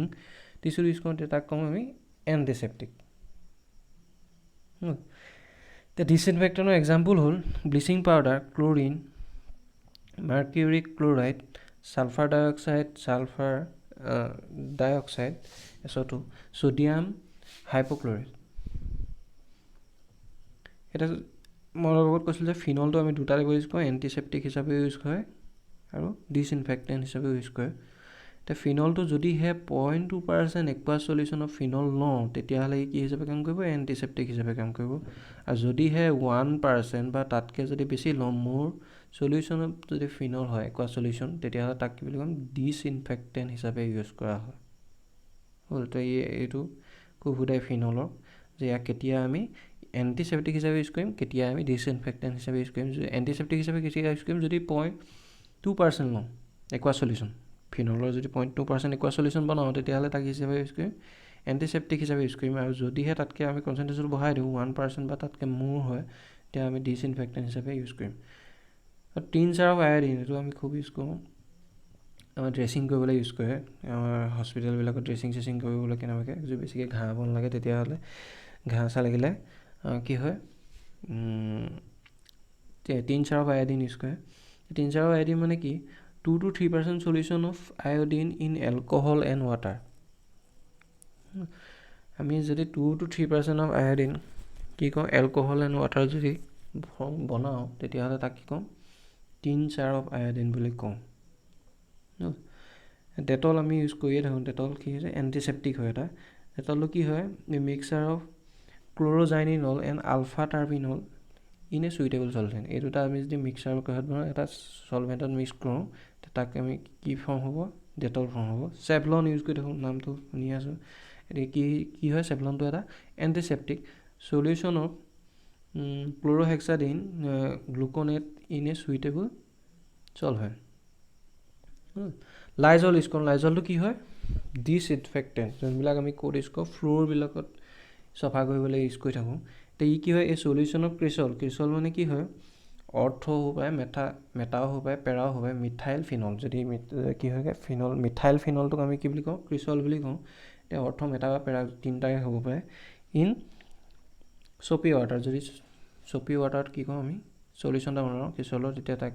টিচু ইউজ কৰোঁ তেতিয়া তাক কওঁ আমি এণ্টিছেপ্টিক। এতিয়া ডিছইনফেক্টেণ্টৰ এক্সাম্পল হ'ল bleaching powder, chlorine, mercuric chloride, sulphur dioxide, SO2, sodium hypochlorite. এতিয়া মই লগত কৈছিলোঁ যে ফিনলটো আমি দুটা টাইপৰ ইউজ কৰোঁ, এণ্টিছেপ্টিক হিচাপেও ইউজ কৰে আৰু ডিছইনফেক্টেণ্ট হিচাপেও ইউজ কৰে। এতিয়া ফিনলটো যদিহে 0.2% একুৱাছ সলিউশ্যন অফ ফিনল লওঁ তেতিয়াহ'লে কি হিচাপে কাম কৰিব, এণ্টিছেপ্টিক হিচাপে কাম কৰিব। আৰু যদিহে 1% বা তাতকৈ যদি বেছি লওঁ মোৰ সলিউশ্যনত যদি ফিনল হয় একুৱাছ সলিউশ্যন তেতিয়াহ'লে তাক কি বুলি ক'ম, ডিছইনফেক্টেণ্ট হিচাপে ইউজ কৰা হয়। হ'ল তো এইটো খুব সোধায় ফিনলৰ যে ইয়াক কেতিয়া আমি এণ্টিছেপ্টিক হিচাপে ইউজ কৰিম, কেতিয়া আমি ডিছইনফেক্টেণ্ট হিচাপে ইউজ কৰিম। এণ্টিছেপ্টিক হিচাপে কেতিয়া ইউজ কৰিম, যদি 0.2% লওঁ একুৱাছ সলিউশ্যন, ফিনলৰ যদি 0.2% একুৱাছ সলিউশ্যন বনাওঁ তেতিয়াহ'লে তাক হিচাপে ইউজ কৰিম এণ্টিছেপ্টিক হিচাপে ইউজ কৰিম। আৰু যদিহে তাতকৈ আমি কনচেনট্ৰেশ্যনটো বঢ়াই দিওঁ 1% বা তাতকৈ মোৰ হয় তেতিয়া আমি ডিছইনফেক্টেণ্ট হিচাপে ইউজ কৰিম। আৰু টিনচাৰ অফ আয়ডিন এইটো আমি খুব ইউজ কৰোঁ, আমাৰ ড্ৰেছিং কৰিবলৈ ইউজ কৰে, আমাৰ হস্পিটেলবিলাকত ড্ৰেছিং চেছিং কৰিবলৈ কেনেবাকৈ যদি বেছিকৈ ঘাঁহ বন লাগে তেতিয়াহ'লে ঘাঁহ চাহ লাগিলে কি হয় টিনচাৰ অফ আয়ডিন ইউজ কৰে। টিনচাৰ অফ আয়ডিন মানে কি, 2 to 3% solution of iodine in alcohol and water। আমি যদি 2 to 3% অফ আয়ডিন কি কওঁ এলকহল এণ্ড ৱাটাৰ যদি বনাওঁ তেতিয়াহ'লে তাক কি কওঁ, টিনচাৰ অফ আয়ডিন বুলি কওঁ। ডেটল আমি ইউজ কৰিয়ে থাকোঁ, ডেটল কি হৈছে এণ্টিছেপ্টিক হয় এটা। ডেটলটো কি হয়, mixture of chloroxylenol and alpha terpineol in a suitable solvent. এই দুটা আমি যদি মিক্সাৰ কিহত বনাওঁ এটা চলভেণ্টত মিক্স কৰোঁ তাক আমি কি ফৰ্ম হ'ব, ডেটল ফৰ্ম হ'ব। চেভলন ইউজ কৰি থাকোঁ, নামটো শুনি আছোঁ। এতিয়া কি হয় চেভলনটো এটা antiseptic solution of chlorhexidine gluconate in a suitable solvent. Lysol use কৰোঁ, লাইজলটো কি হয় ডিছইনফেক্টেণ্ট, যোনবিলাক আমি ক'ত ইউজ কৰোঁ ফ্ল'ৰবিলাকত চফা কৰিবলৈ ইউজ কৰি থাকোঁ। এতিয়া ই কি হয় এই সলিউশ্যন অফ ক্ৰিছল মানে কি হয় অৰ্থ হ'ব পাৰে, মেটাও হ'ব পাৰে, পেৰাও হ'ব পাৰে, মিথাইল ফিনল। যদি কি হয় ফিনল মিথাইল ফিনলটোক আমি কি বুলি কওঁ ক্ৰিছল বুলি কওঁ। এতিয়া অৰ্থ মেটা বা পেৰা তিনিটাই হ'ব পাৰে। ইন চপি ৱাটাৰ, যদি চপি ৱাটাৰত কি কওঁ আমি সলিউশ্যন এটা বনাওঁ ক্ৰিছলৰ তেতিয়া তাক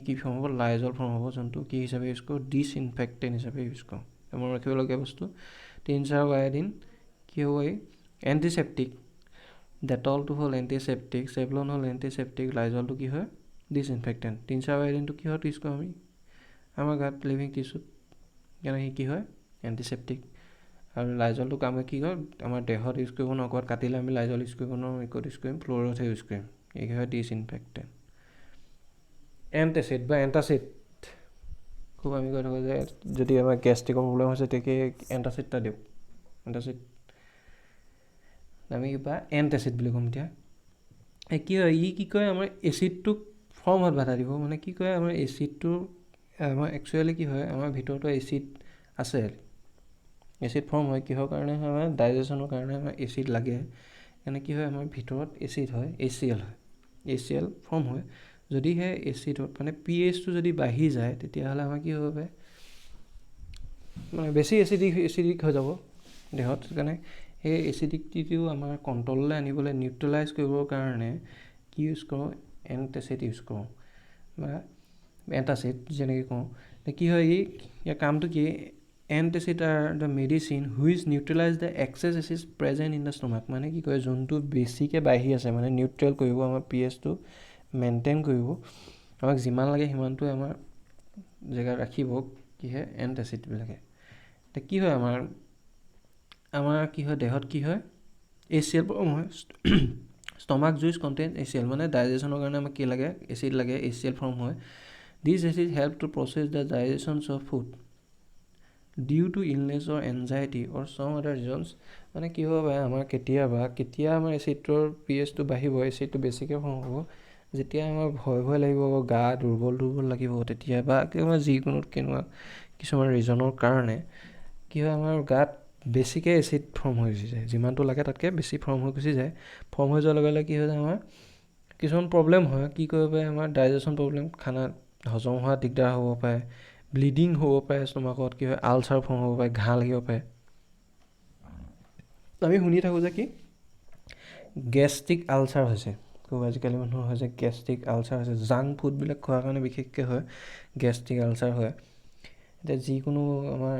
কি ফৰ্ম হ'ব, লাইজল ফৰ্ম হ'ব, যোনটো কি হিচাপে ইউজ কৰোঁ ডিছইনফেক্টেণ্ট হিচাপে ইউজ কৰোঁ। মনত ৰাখিবলগীয়া বস্তু টিনচাৰ অফ আয়ডিন কি হ'ব এই এণ্টিছেপ্টিক, ডেটলটো হ'ল এণ্টিছেপ্টিক, চেভলন হ'ল এণ্টিছেপ্টিক, লাইজলটো কি হয় ডিছইনফেক্টেণ্ট। টিনচাৰ অফ আয়ডিনটো কিহত ইউজ কৰোঁ আমি আমাৰ গাত লিভিং টিচুত, কেনেকৈ কি হয় এণ্টিছেপ্টিক। আৰু লাইজলটোক আমি কি কয় আমাৰ দেহত ইউজ কৰিব নোৱাৰোঁ, ক'ৰবাত কাটিলে আমি লাইজল ইউজ কৰিব নোৱাৰোঁ, ক'ত ইউজ কৰিম ফ্ল'ৰতহে ইউজ কৰিম, এই হয় ডিছইনফেক্টেণ্ট। এণ্টাচিড বা এণ্টাচিড খুব আমি কৈ থাকোঁ যে যদি আমাৰ গেষ্ট্ৰিকৰ প্ৰব্লেম হৈছে তেতিয়া এণ্টাচিড এটা দিওঁ, এণ্টাচিড আমি কিবা এণ্টাচিড বুলি ক'ম। এতিয়া কি হয় ই কি কয় আমাৰ এচিডটোক ফৰ্মত বাধা দিব, মানে কি কয় আমাৰ এচিডটো আমাৰ একচুৱেলি কি হয় আমাৰ ভিতৰতো এচিড আছে, এচিড ফৰ্ম হয় কিহৰ কাৰণে হয় আমাৰ ডাইজেশ্যনৰ কাৰণে আমাৰ এচিড লাগে। এনে কি হয় আমাৰ ভিতৰত এচিড হয় HCl হয়, HCl ফৰ্ম হয়। যদিহে এচিডত মানে pHটো যদি বাঢ়ি যায় তেতিয়াহ'লে আমাৰ কি হ'ব পাৰে মানে বেছি এচিডিক হৈ যাব দেহত সেইকাৰণে সেই এচিডিটিটো আমাৰ কণ্ট্ৰললৈ আনিবলৈ নিউট্ৰেলাইজ কৰিবৰ কাৰণে কি ইউজ কৰোঁ এণ্টাচিড ইউজ কৰোঁ বা এণ্টাচিড যেনেকৈ কওঁ কি হয় ইয়াৰ কামটো কি antacid are the medicine which neutralise the excess acid present in the stomach মানে কি কয় যোনটো বেছিকৈ বাঢ়ি আছে মানে নিউট্ৰেল কৰিব আমাৰ pHটো মেইনটেইন কৰিব আমাক যিমান লাগে সিমানটোৱে আমাৰ জেগাত ৰাখিব কি হয় এণ্টাচিডবিলাকে এতিয়া কি হয় আমাৰ কি হয় দেহত কি হয় ACL ফৰ্ম হয় ষ্টমাক জুইচ কণ্টেইন ACL মানে ডাইজেশ্যনৰ কাৰণে আমাক কি লাগে এচিড লাগে ACL ফৰ্ম হয় this acid help to process the digestions of food due to illness or anxiety or some other reasons মানে কি হ'ব পাৰে আমাৰ কেতিয়া আমাৰ এচিডটোৰ pHটো বাঢ়িব এচিডটো বেছিকৈ ফৰ্ম হ'ব যেতিয়া আমাৰ ভয় লাগিব গা দুৰ্বল লাগিব তেতিয়া বা আমাৰ যিকোনো কেনেকুৱা কিছুমান ৰিজনৰ কাৰণে কি হয় আমাৰ গাত বেছিকৈ এচিড ফৰ্ম হৈ গুচি যায় যিমানটো লাগে তাতকৈ বেছি ফৰ্ম হৈ গুচি যায় ফৰ্ম হৈ যোৱাৰ লগে লগে কি হৈ যায় আমাৰ কিছুমান প্ৰব্লেম হয় কি কৰিব পাৰে আমাৰ ডাইজেশ্যন প্ৰব্লেম খানা হজম হোৱা দিগদাৰ হ'ব পাৰে ব্লিডিং হ'ব পাৰে ষ্টমাকত কি হয় আলচাৰ ফৰ্ম হ'ব পাৰে ঘাঁ লাগিব পাৰে আমি শুনি থাকোঁ যে কি গেষ্ট্ৰিক আলচাৰ হৈছে আজিকালি মানুহৰ হয় যে গেষ্ট্ৰিক আলচাৰ হৈছে জাংক ফুডবিলাক খোৱাৰ কাৰণে বিশেষকৈ হয় গেষ্ট্ৰিক আলচাৰ হয় এতিয়া যিকোনো আমাৰ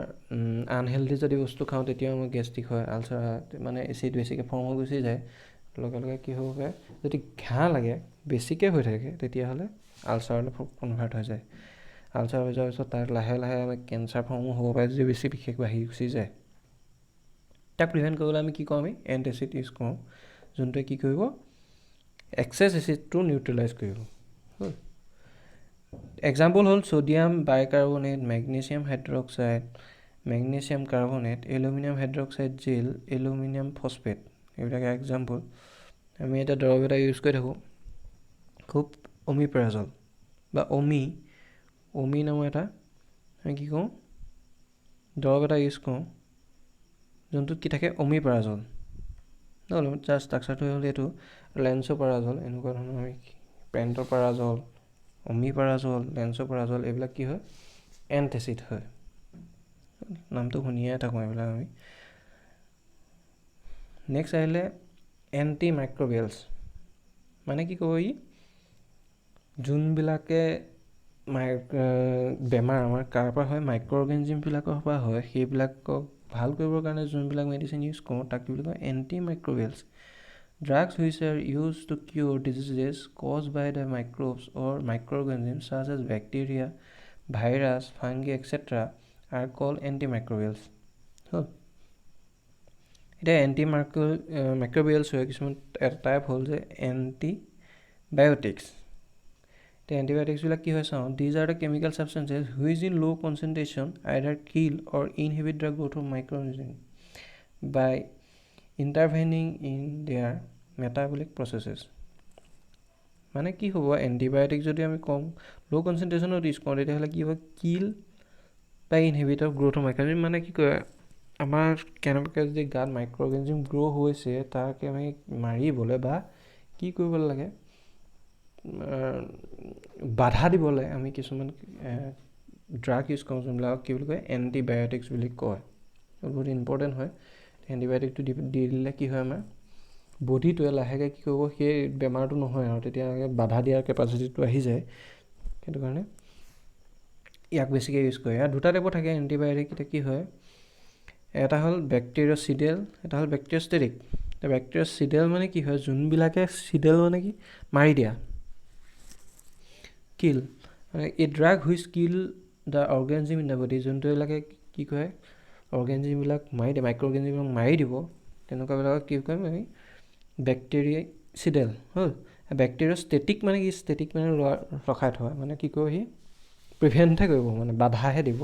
আনহেল্ডি যদি বস্তু খাওঁ তেতিয়াও আমাৰ গেষ্ট্ৰিক হয় আলচাৰ হয় মানে এচিড বেছিকৈ ফৰ্ম হৈ গুচি যায় লগে লগে কি হ'ব পাৰে যদি ঘাঁ লাগে বেছিকৈ হৈ থাকে তেতিয়াহ'লে আলচাৰলৈ কনভাৰ্ট হৈ যায় আলচাৰ হৈ যোৱাৰ পিছত তাত লাহে লাহে আমাৰ কেঞ্চাৰ ফৰ্মো হ'ব পাৰে যদি বেছি বিশেষ বাঢ়ি গুচি যায় তাক প্ৰিভেণ্ট কৰিবলৈ আমি কি কৰোঁ আমি এণ্টাচিড ইউজ কৰোঁ যোনটোৱে কি কৰিব এক্সেছ এচিডটো নিউট্ৰেলাইজ কৰিব এক্সাম্পল হ'ল sodium bicarbonate magnesium hydroxide magnesium carbonate aluminium hydroxide gel aluminium phosphate এইবিলাক এক্সাম্পল আমি এতিয়া দৰৱ এটা ইউজ কৰি থাকোঁ খুব অমিপ্ৰাজল বা অমি নামৰ এটা আমি কি কওঁ দৰৱ এটা ইউজ কৰোঁ যোনটোত কি থাকে অমিপ্ৰাজল নহ'লে তাৰ ষ্ট্ৰাকচাৰটো হ'ল এইটো লেন্সোপাৰাজল এনেকুৱা ধৰণৰ আমি পেণ্ট'পাৰাজল অমিপাৰাজল লেন্সোপাৰাজল এইবিলাক কি হয় এণ্টাচিড হয় নামটো শুনিয়ে থাকোঁ এইবিলাক আমি নেক্সট আহিলে এণ্টি মাইক্ৰ'বিয়েলছ মানে কি ক'ব যোনবিলাকে বেমাৰ আমাৰ কাৰ পৰা হয় মাইক্ৰ' অৰ্গেনিজিমবিলাকৰ পৰা হয় সেইবিলাকক ভাল কৰিবৰ কাৰণে যোনবিলাক মেডিচিন ইউজ কৰোঁ তাক কি বুলি কয় anti microbials drugs which are use to cure diseases cause by the microbes or microorganism such as bacteria virus fungi etcetera are call anti microbials হ'ল এতিয়া এণ্টি মাইক্ৰ'বিয়েলছ হয় কিছুমান এটা টাইপ হ'ল যে এণ্টিবায়'টিক্স এতিয়া এণ্টিবায়'টিক্সবিলাক কি হয় চাওঁ these are the chemical substances which in low' concentration either kill or inhibit the growth of microorganism by intervening in their metabolic processes মানে কি হ'ব এণ্টিবায়'টিক যদি আমি কম ল' কনচেনট্ৰেশ্যনত ইউজ কৰোঁ তেতিয়াহ'লে কি হ'ব কিল বা ইনহিবিট অফ গ্ৰ'থ অফ মাইক্ৰ'অৰ্গেনিজম মানে কি কয় আমাৰ কেনেবাকৈ যদি গাত মাইক্ৰ'অৰ্গেনিজম গ্ৰ' হৈছে তাকে আমি মাৰিবলৈ বা কি কৰিবলৈ লাগে বাধা দিবলৈ আমি কিছুমান ড্ৰাগ ইউজ কৰোঁ যোনবিলাকক কি বুলি কয় এণ্টিবায়'টিক্স বুলি কয় বহুত ইম্পৰ্টেণ্ট হয় এণ্টিবায়'টিকটো দি দিলে কি হয় আমাৰ বডিটোৱে লাহেকৈ কি কৰিব সেই বেমাৰটো নহয় আৰু তেতিয়া বাধা দিয়াৰ কেপাচিটিটো আহি যায় সেইটো কাৰণে ইয়াক বেছিকৈ ইউজ কৰে ইয়াত দুটা টাইপৰ থাকে এণ্টিবায়'টিক এতিয়া কি হয় এটা হ'ল বেক্টেৰিয়চিডেল এটা হ'ল বেক্টেৰিয়ষ্টেটিক এতিয়া বেক্টেৰিয়চিডেল মানে কি হয় যোনবিলাকে চিডেল মানে কি মাৰি দিয়া কিল মানে এই drug which kill the organism in the body যোনটোবিলাকে কি কয় অৰ্গেনিজিমবিলাক মাৰি দিয়ে মাইক্ৰ' অৰ্গেনিজিমবিলাক মাৰি দিব তেনেকুৱাবিলাকক কি কয় আমি বেক্টেৰিয়চিডেল হ'ল বেক্টেৰিয়ষ্টেটিক মানে কি ষ্টেটিক মানে ৰখাই থোৱা মানে কি কয় সি প্ৰিভেণ্টহে কৰিব মানে বাধাহে দিব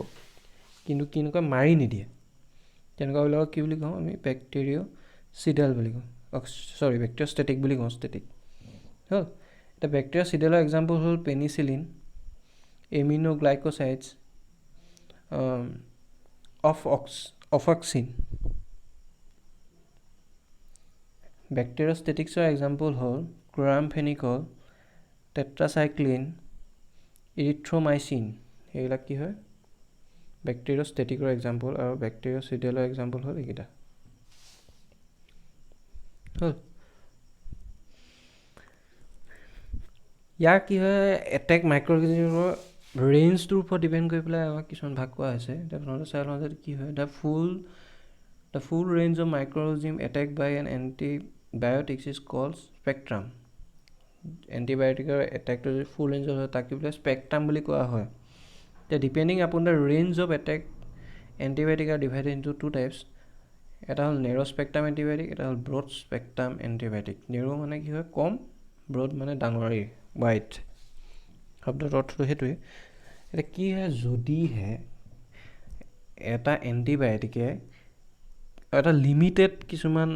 কিন্তু কেনেকুৱা মাৰি নিদিয়ে তেনেকুৱাবিলাকক কি বুলি কওঁ আমি বেক্টেৰিয়চিডেল বুলি কওঁ বেক্টেৰিয়ষ্টেটিক বুলি কওঁ ষ্টেটিক হ'ল এতিয়া বেক্টেৰিয়চিডেলৰ এক্সাম্পল হ'ল পেনিচিলিন এমিনোগ্লাইক'চাইডছ অফক্সিন বেক্টেৰিয়ষ্টেটিক্সৰ এক্সাম্পল হ'ল ক্লোৰামফেনিকল টেট্ৰাচাইক্লিন, ইৰিথ্ৰ'মাইচিন, এইবিলাক কি হয় বেক্টেৰিঅষ্টেটিকৰ এক্সাম্পল, আৰু বেক্টেৰিঅচিডিয়ালৰ এক্সাম্পল হ'ল এইকেইটা। হ'ল। ইয়াৰ কি হয় এটেক মাইক্ৰ'অৰ্গেনিজমৰ ৰেঞ্জটোৰ ওপৰত ডিপেণ্ড কৰি পেলাই আমাক কিছুমান ভাগ কৰা হৈছে। এতিয়া প্ৰথমতে চাই লওঁ যে কি হয় the full range of microorganism attack by an antibiotics is called spectrum. এণ্টিবায়'টিকৰ এটেকটো যদি ফুল ৰেঞ্জৰ হয় তাক কি বোলে স্পেক্ট্ৰাম বুলি কোৱা হয়। এতিয়া depending upon the range of attack antibiotic are divided into two types. এটা হ'ল নেৰ' স্পেক্ট্ৰাম এণ্টিবায়'টিক, এটা হ'ল ব্ৰড স্পেক্ট্ৰাম এণ্টিবায়'টিক। নেৰ' মানে কি হয় কম, ব্ৰড মানে ডাঙৰেই, ৱাইড। শব্দৰ অৰ্থটো সেইটোৱে। এতিয়া কি হয় যদিহে এটা এণ্টিবায়'টিকে এটা লিমিটেড কিছুমান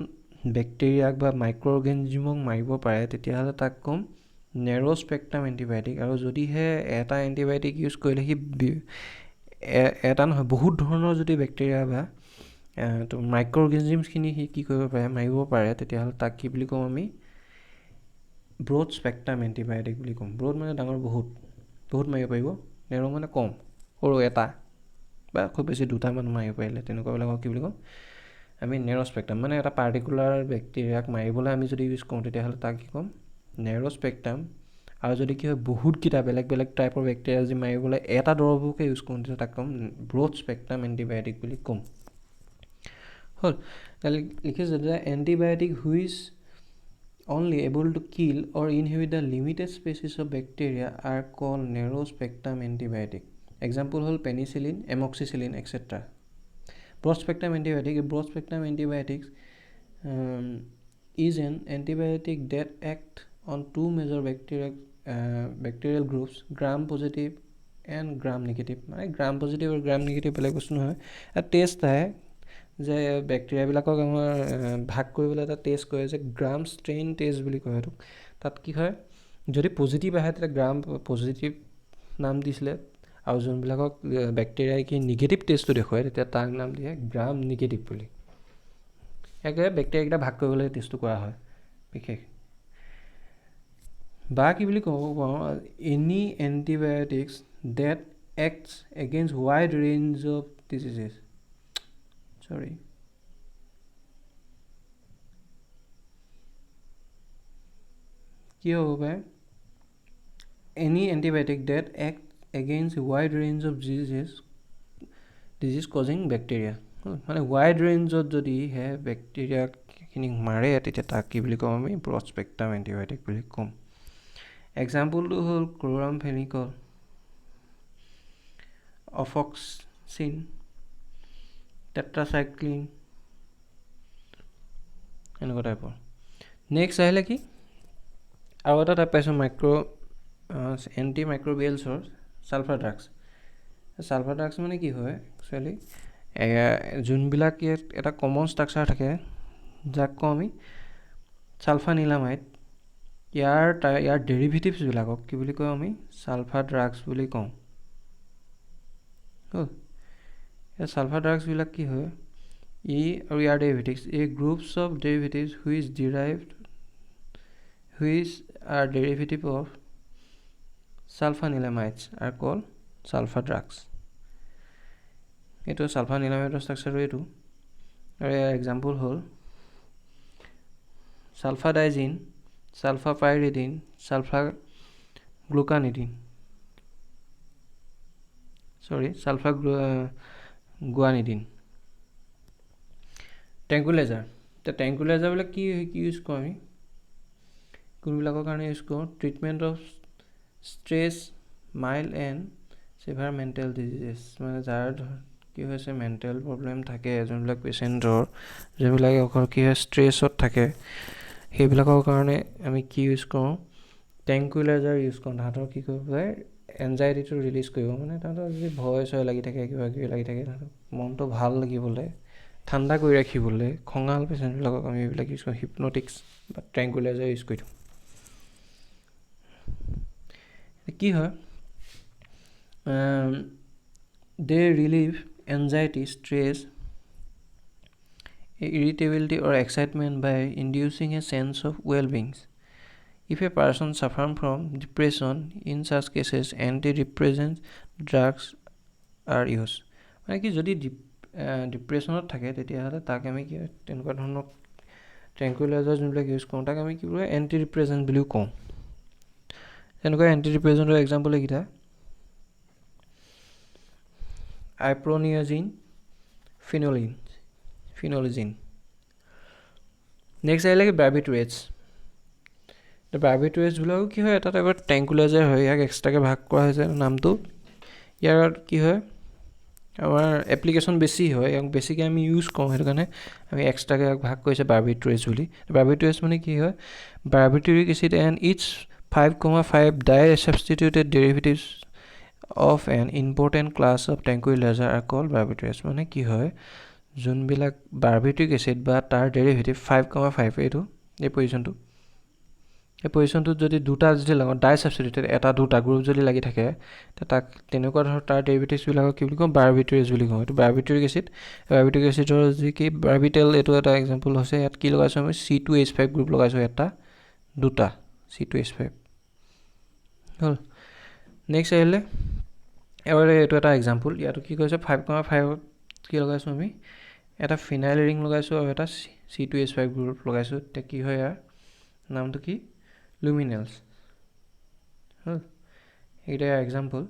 বেক্টেৰিয়াক বা মাইক্ৰ' অৰ্গেনিজমক মাৰিব পাৰে তেতিয়াহ'লে তাক ক'ম নেৰ' স্পেক্ট্ৰাম এণ্টিবায়'টিক। আৰু যদিহে এটা এণ্টিবায়'টিক ইউজ কৰিলে সি এটা নহয় বহুত ধৰণৰ যদি বেক্টেৰিয়া বা মাইক্ৰ' অৰ্গেনিজমছখিনি সি কি কৰিব পাৰে মাৰিব পাৰে তেতিয়াহ'লে তাক কি বুলি ক'ম আমি ব্ৰড স্পেক্ট্ৰাম এণ্টিবায়'টিক বুলি ক'ম। ব্ৰড মানে ডাঙৰ, বহুত মাৰিব পাৰিব, নেৰ' মানে কম, সৰু এটা বা খুব বেছি দুটা মানুহ মাৰিব পাৰিলে তেনেকুৱাবিলাকক কি বুলি ক'ম আমি নেৰ' স্পেক্ট্ৰাম। মানে এটা পাৰ্টিকুলাৰ বেক্টেৰিয়াক মাৰিবলৈ আমি যদি ইউজ কৰোঁ তেতিয়াহ'লে তাক কি ক'ম নেৰ' স্পেক্ট্ৰাম। আৰু যদি কি হয় বহুতকেইটা বেলেগ বেলেগ টাইপৰ বেক্টেৰিয়া যদি মাৰিবলৈ এটা দৰৱকে ইউজ কৰোঁ তেতিয়া তাক ক'ম ব্ৰড স্পেক্ট্ৰাম এণ্টিবায়'টিক বুলি ক'ম। হ'ল। লিখিছোঁ যে antibiotic which only able to kill or inhibit the limited species of bacteria are called narrow spectrum antibiotic. Example hol penicillin, amoxicillin, etc. Broad spectrum antibiotics is an antibiotic that act on two major bacterial groups, gram positive and gram negative. মানে gram positive আৰু gram negative বেলেগ বস্তু নহয়, এটা test আহে যে বেক্টেৰিয়াবিলাকক আমাৰ ভাগ কৰিবলৈ এটা টেষ্ট কৰে যে গ্ৰাম ষ্ট্ৰেইন টেষ্ট বুলি কয় এইটোক। তাত কি হয় যদি পজিটিভ আহে তেতিয়া গ্ৰাম পজিটিভ নাম দিছিলে, আৰু যোনবিলাকক বেক্টেৰিয়াই কি নিগেটিভ টেষ্টটো দেখুৱায় তেতিয়া তাক নাম দিয়ে গ্ৰাম নিগেটিভ বুলি। একেবাৰে বেক্টেৰিয়াকেইটা ভাগ কৰিবলৈ টেষ্টটো কৰা হয় বিশেষ। বা কি বুলি ক'ব পাৰোঁ any antibiotics that acts against wide range of diseases. কি হ'ব পাৰে any antibiotic that act against wide range of disease causing bacteria. মানে ৱাইড ৰেঞ্জত যদিহে বেক্টেৰিয়াখিনিক মাৰে তেতিয়া তাক কি বুলি ক'ম আমি ব্ৰড স্পেক্ট্ৰাম এণ্টিবায়'টিক বুলি ক'ম। এক্সাম্পলটো হ'ল ক্ল'ৰামফেনিকল, অফক্সিন, টেট্ৰাচাইক্লিন, এনেকুৱা টাইপৰ। নেক্সট আহিলে কি আৰু এটা টাইপ পাইছোঁ এণ্টি মাইক্ৰ'বিয়েলছৰ ছালফাৰ ড্ৰাগছ। ছালফাৰ ড্ৰাগছ মানে কি হয় একচুৱেলি যোনবিলাক ইয়াত এটা কমন ষ্ট্ৰাকচাৰ থাকে যাক কওঁ আমি ছালফানিলামাইড, ইয়াৰ ডেৰিভেটিভছবিলাকক কি বুলি কওঁ আমি ছালফাৰ ড্ৰাগছ বুলি কওঁ। হ'ল। এই ছালফাৰ ড্ৰাগছবিলাক কি হয় আৰু ইয়াৰ derivatives groups of derivatives which are derivative of sulfonylamides are called sulfur drugs. এইটো ছালফানিলামাইডৰ ষ্ট্ৰাকচাৰটো এইটো, আৰু ইয়াৰ এক্সাম্পল হ'ল ছালফাডাইজিন, ছালফাপাইৰিডিন, ছালফাগুৱানিডিন। ট্ৰেংকুলাইজাৰ। এতিয়া ট্ৰেংকুলাইজাৰবিলাক কি ইউজ কৰোঁ আমি কোনবিলাকৰ কাৰণে ইউজ কৰোঁ treatment of stress mild and severe mental diseases. মানে যাৰ কি হৈছে মেণ্টেল প্ৰব্লেম থাকে যোনবিলাক পেচেণ্টৰ যোনবিলাকে অকল কি হয় ষ্ট্ৰেছত থাকে সেইবিলাকৰ কাৰণে আমি কি ইউজ কৰোঁ ট্ৰেংকুলাইজাৰ ইউজ কৰোঁ। তাহাঁতৰ কি কৰিব পাৰে এনজাইটিটো ৰিলিজ কৰিব, মানে তাহাঁতৰ যদি ভয় চয় লাগি থাকে কিবা কিবি লাগি থাকে তাহাঁতৰ মনটো ভাল লাগিবলৈ ঠাণ্ডা কৰি ৰাখিবলৈ খঙাল পেচেণ্টবিলাকক আমি এইবিলাক ইউজ কৰোঁ হিপনটিক্স বা ট্ৰেংকুলাইজাৰ ইউজ কৰি দিওঁ। কি হয় they relieve anxiety, stress, irritability or excitement by inducing a sense of well-being. If a person suffering from depression, in such cases antidepressant drugs are used. মানে কি যদি ডিপ্ৰেশ্যনত থাকে তেতিয়াহ'লে তাক আমি কি তেনেকুৱা ধৰণৰ ট্ৰেংকুইলাইজাৰ যোনবিলাক ইউজ কৰোঁ তাক আমি কি বুলি এণ্টি ডিপ্ৰেছেণ্ট বুলিও কওঁ। তেনেকুৱা এণ্টি ডিপ্ৰেছেণ্টৰ এক্সাম্পল এইকেইটা আইপ্ৰনিয়াজিন, ফিনলিজিন। নেক্সট আহিলে বাৰ্বিটুৰেটছ। বাৰ্বিটুৰেটছবিলাকো কি হয় এটা টাইপৰ ট্ৰেংকুইলাইজাৰ হয়, ইয়াক এক্সট্ৰাকৈ ভাগ কৰা হৈছে নামটো। ইয়াৰ কি হয় আমাৰ এপ্লিকেশ্যন বেছি হয়, ইয়াক বেছিকৈ আমি ইউজ কৰোঁ, সেইটো কাৰণে আমি এক্সট্ৰাকৈ ইয়াক ভাগ কৰিছে বাৰ্বিটুৰেটছ বুলি। বাৰ্বিটুৰেটছ মানে কি হয় barbituric acid and its 5,5 disubstituted derivatives of an important class of tranquilliser are called barbiturates. মানে কি হয় যোনবিলাক বাৰ্বিটুৰিক এচিড বা তাৰ ডেৰিভেটিভ 5,5 এই পজিশ্যনটোত যদি দুটা যদি লগত ডাইছাবষ্টিটিউটেড এটা দুটা গ্ৰুপ যদি লাগি থাকে তাক তেনেকুৱা ধৰণৰ তাৰ ডেৰিভেটিভছবিলাকক কি বুলি কওঁ বাৰ্বিটুৰেটছ বুলি কওঁ। এইটো বাৰ্বিটুৰিক এচিডৰ যি কি বাৰ্বিটেল এইটো এটা এক্সাম্পল হৈছে। ইয়াত কি লগাইছোঁ আমি C2H5 গ্ৰুপ লগাইছোঁ, এটা দুটা C2H5 হ'ল। নেক্সট আহিলে এবাৰ এইটো এটা এক্সাম্পল, ইয়াতো কি কৈছে 5,5 কি লগাইছোঁ আমি এটা ফিনাইল ৰিং লগাইছোঁ আৰু এটা C2H5 গ্ৰুপ লগাইছোঁ। এতিয়া কি হয় ইয়াৰ নামটো কি লুমিনেলছ হ'ল। এইকেইটা এক্সাম্পল।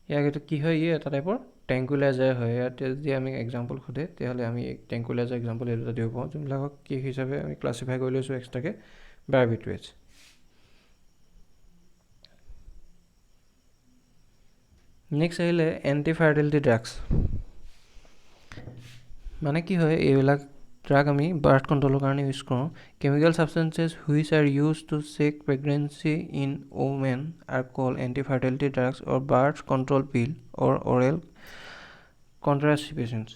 ইয়াক এইটো কি হয় এটা টাইপৰ ট্ৰেংকুইলাইজাৰ হয়। ইয়াত যদি আমি এক্সাম্পল সোধে তেতিয়াহ'লে আমি ট্ৰেংকুইলাইজাৰ এক্সাম্পল এই দুটা দিব পাৰোঁ, যোনবিলাকক কি হিচাপে আমি ক্লাছিফাই কৰি লৈছোঁ এক্সট্ৰাকৈ বাৰ্বিটুৰেটছ। নেক্সট আহিলে এণ্টিফাৰ্টিলিটি ড্ৰাগছ। মানে কি হয় এইবিলাক ড্ৰাগ আমি বাৰ্থ কণ্ট্ৰলৰ কাৰণে ইউজ কৰোঁ। Chemical substances which are use to check pregnancy in women are called antifertility drugs or birth control pill or oral contraceptions.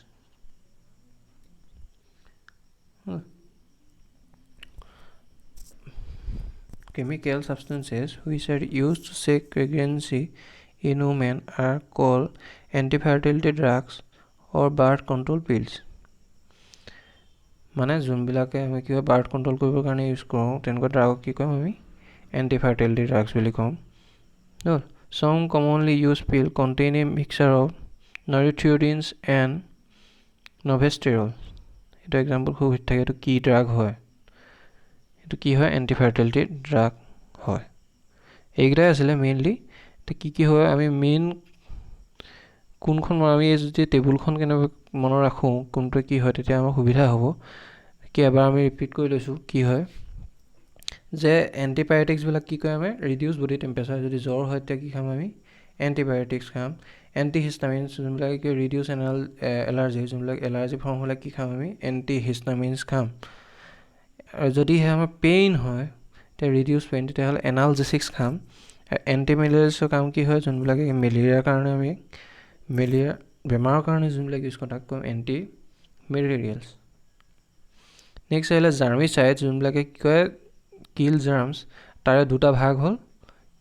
Chemical substances which are used to check pregnancy in women are called anti-fertility drugs or birth control pills. মানে যোনবিলাকে আমি কি হয় birth control কৰিবৰ কাৰণে use কৰোঁ তেনেকুৱা ড্ৰাগক কি ক'ম আমি এণ্টিফাৰ্টিলিটি ড্ৰাগছ বুলি ক'ম। Some commonly used pill contain a mixture of norethiourins and novesterol. এইটো এক্সাম্পল খুব হিট থাকে। এইটো কি ড্ৰাগ হয়, এইটো কি হয় এণ্টিফাৰ্টিলিটি ড্ৰাগ হয়। এইকেইটাই আছিলে মেইনলি। এতিয়া কি হয় আমি মেইন কোনখন আমি যদি টেবুলখন কেনেকৈ মনত ৰাখোঁ কোনটোৱে কি হয় তেতিয়া আমাৰ সুবিধা হ'ব। কি এবাৰ আমি ৰিপিট কৰি লৈছোঁ কি হয় যে এণ্টিবায়'টিক্সবিলাক কি কয় আমি ৰিডিউচ বডি টেম্পাৰেচাৰ। যদি জ্বৰ হয় তেতিয়া কি খাম আমি এণ্টিবায়'টিক্স খাম। এণ্টিহিষ্টামিনছ যোনবিলাকে কি ৰিডিউচ এলাৰ্জি, যোনবিলাক এলাৰ্জি ফৰ্ম হ'লে কি খাম আমি এণ্টিহিষ্টামিনছ খাম। আৰু যদিহে আমাৰ পেইন হয় তেতিয়া ৰিডিউচ পেইন তেতিয়াহ'লে এনালজেচিক্স খাম। এণ্টিমেলেৰিয়াছৰ কাম কি হয় যোনবিলাকে মেলেৰিয়াৰ কাৰণে আমি মেলেৰিয়া বেমাৰৰ কাৰণে যোনবিলাক ইউজ কৰোঁ তাক ক'ম এণ্টি মেলেৰিয়েলছ। নেক্সট আহিলে জাৰ্মিচাইড, যোনবিলাকে কি কয় কিল জাৰ্মছ। তাৰে দুটা ভাগ হ'ল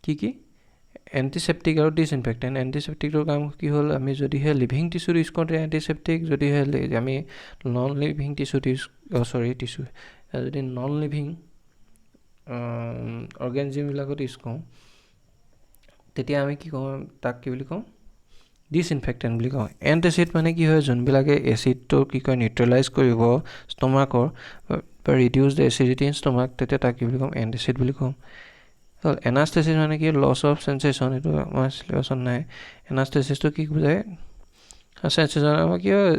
কি এণ্টিছেপ্টিক আৰু ডিছইনফেক্টেণ্ট। এণ্টিছেপ্টিকৰ কাম কি হ'ল আমি যদিহে লিভিং টিচুত ইউজ কৰোঁ তেতিয়া এণ্টিছেপ্টিক, যদিহে আমি নন লিভিং টিচুত যদি নন লিভিং অৰ্গেনিজমবিলাকত ইউজ কৰোঁ তেতিয়া আমি কি কওঁ তাক কি বুলি কওঁ ডিছইনফেক্টেণ্ট বুলি কওঁ। এণ্টাচিড মানে কি হয় যোনবিলাকে এচিডটো কি কয় নিউট্ৰেলাইজ কৰিব ষ্টমাকৰ বা reduce the acidity in stomach তেতিয়া তাক কি বুলি ক'ম এণ্টাচিড বুলি ক'ম। এনাস্থেচিছ মানে কি লছ অফ চেঞ্চেশ্যন, এইটো আমাৰ চিলেবাছত নাই। এনাস্থেচিছটো কি বুজায় চেঞ্চেশ্যন আমাৰ কি হয়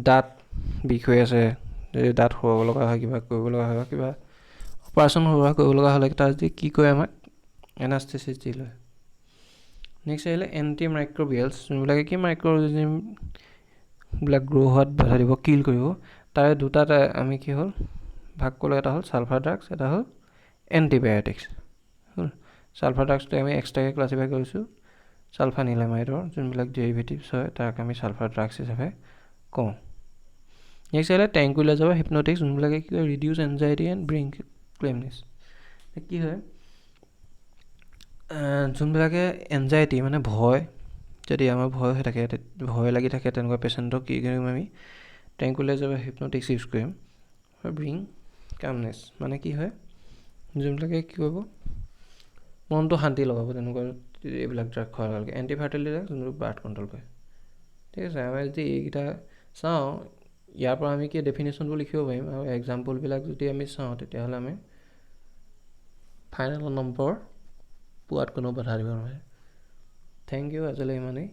দাঁত বিষ হৈ আছে, যদি দাঁত সৰাব লগা হয় কিবা কৰিব লগা হয় কিবা অপাৰেশ্যন কৰিব লগা হ'লে তাত যদি কি কয় আমাক এনাস্থেচিছ দি লয়। নেক্সট আহিলে এণ্টি মাইক্ৰবিয়েলছ, যোনবিলাকে কি মাইক্ৰ অৰ্গেনিজমবিলাক গ্ৰ' হোৱাত বাধা দিব কিল কৰিব। তাৰে দুটা আমি কি হ'ল ভাগ কৰিলোঁ, এটা হ'ল ছালফাৰ ড্ৰাগছ, এটা হ'ল এণ্টিবায়'টিক্স হ'ল। ছালফাৰ ড্ৰাগছটো আমি এক্সট্ৰাকৈ ক্লাছিফাই কৰিছোঁ ছালফানিলামাইডৰ যোনবিলাক ডেৰিভেটিভছ হয় তাক আমি ছালফাৰ ড্ৰাগছ হিচাপে কওঁ। নেক্সট আহিলে ট্ৰেংকুইলাইজাৰ বা হিপনটিক্স, যোনবিলাকে কি হয় ৰিডিউচ এনজাইটি এণ্ড ব্ৰিং ক্লেমনেছ। কি হয় যোনবিলাকে এনজাইটি মানে ভয়, যদি আমাৰ ভয় হৈ থাকে ভয় লাগি থাকে তেনেকুৱা পেচেণ্টক কি কৰিম আমি ট্ৰেংকুইলাইজাৰ বা হিপনটিক্স ইউজ কৰিম। ব্ৰিং কামনেছ মানে কি হয় যোনবিলাকে কি কৰিব মনটো শান্তি লগাব তেনেকুৱা এইবিলাক ড্ৰাগ খোৱাৰ লগে এণ্টি ফাৰ্টিলিটি ড্ৰাগ যোনটো বাৰ্থ কণ্ট্ৰল কৰে ঠিক আছে আমি যদি এইকেইটা চাওঁ ইয়াৰ পৰা আমি কি ডেফিনেশ্যনবোৰ লিখিব পাৰিম আৰু এক্সাম্পলবিলাক যদি আমি চাওঁ তেতিয়াহ'লে আমি ফাইনেল নম্বৰ পোৱাত কোনো বাধা দিব নোৱাৰে থেংক ইউ আজিলৈ ইমানেই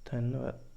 ধন্যবাদ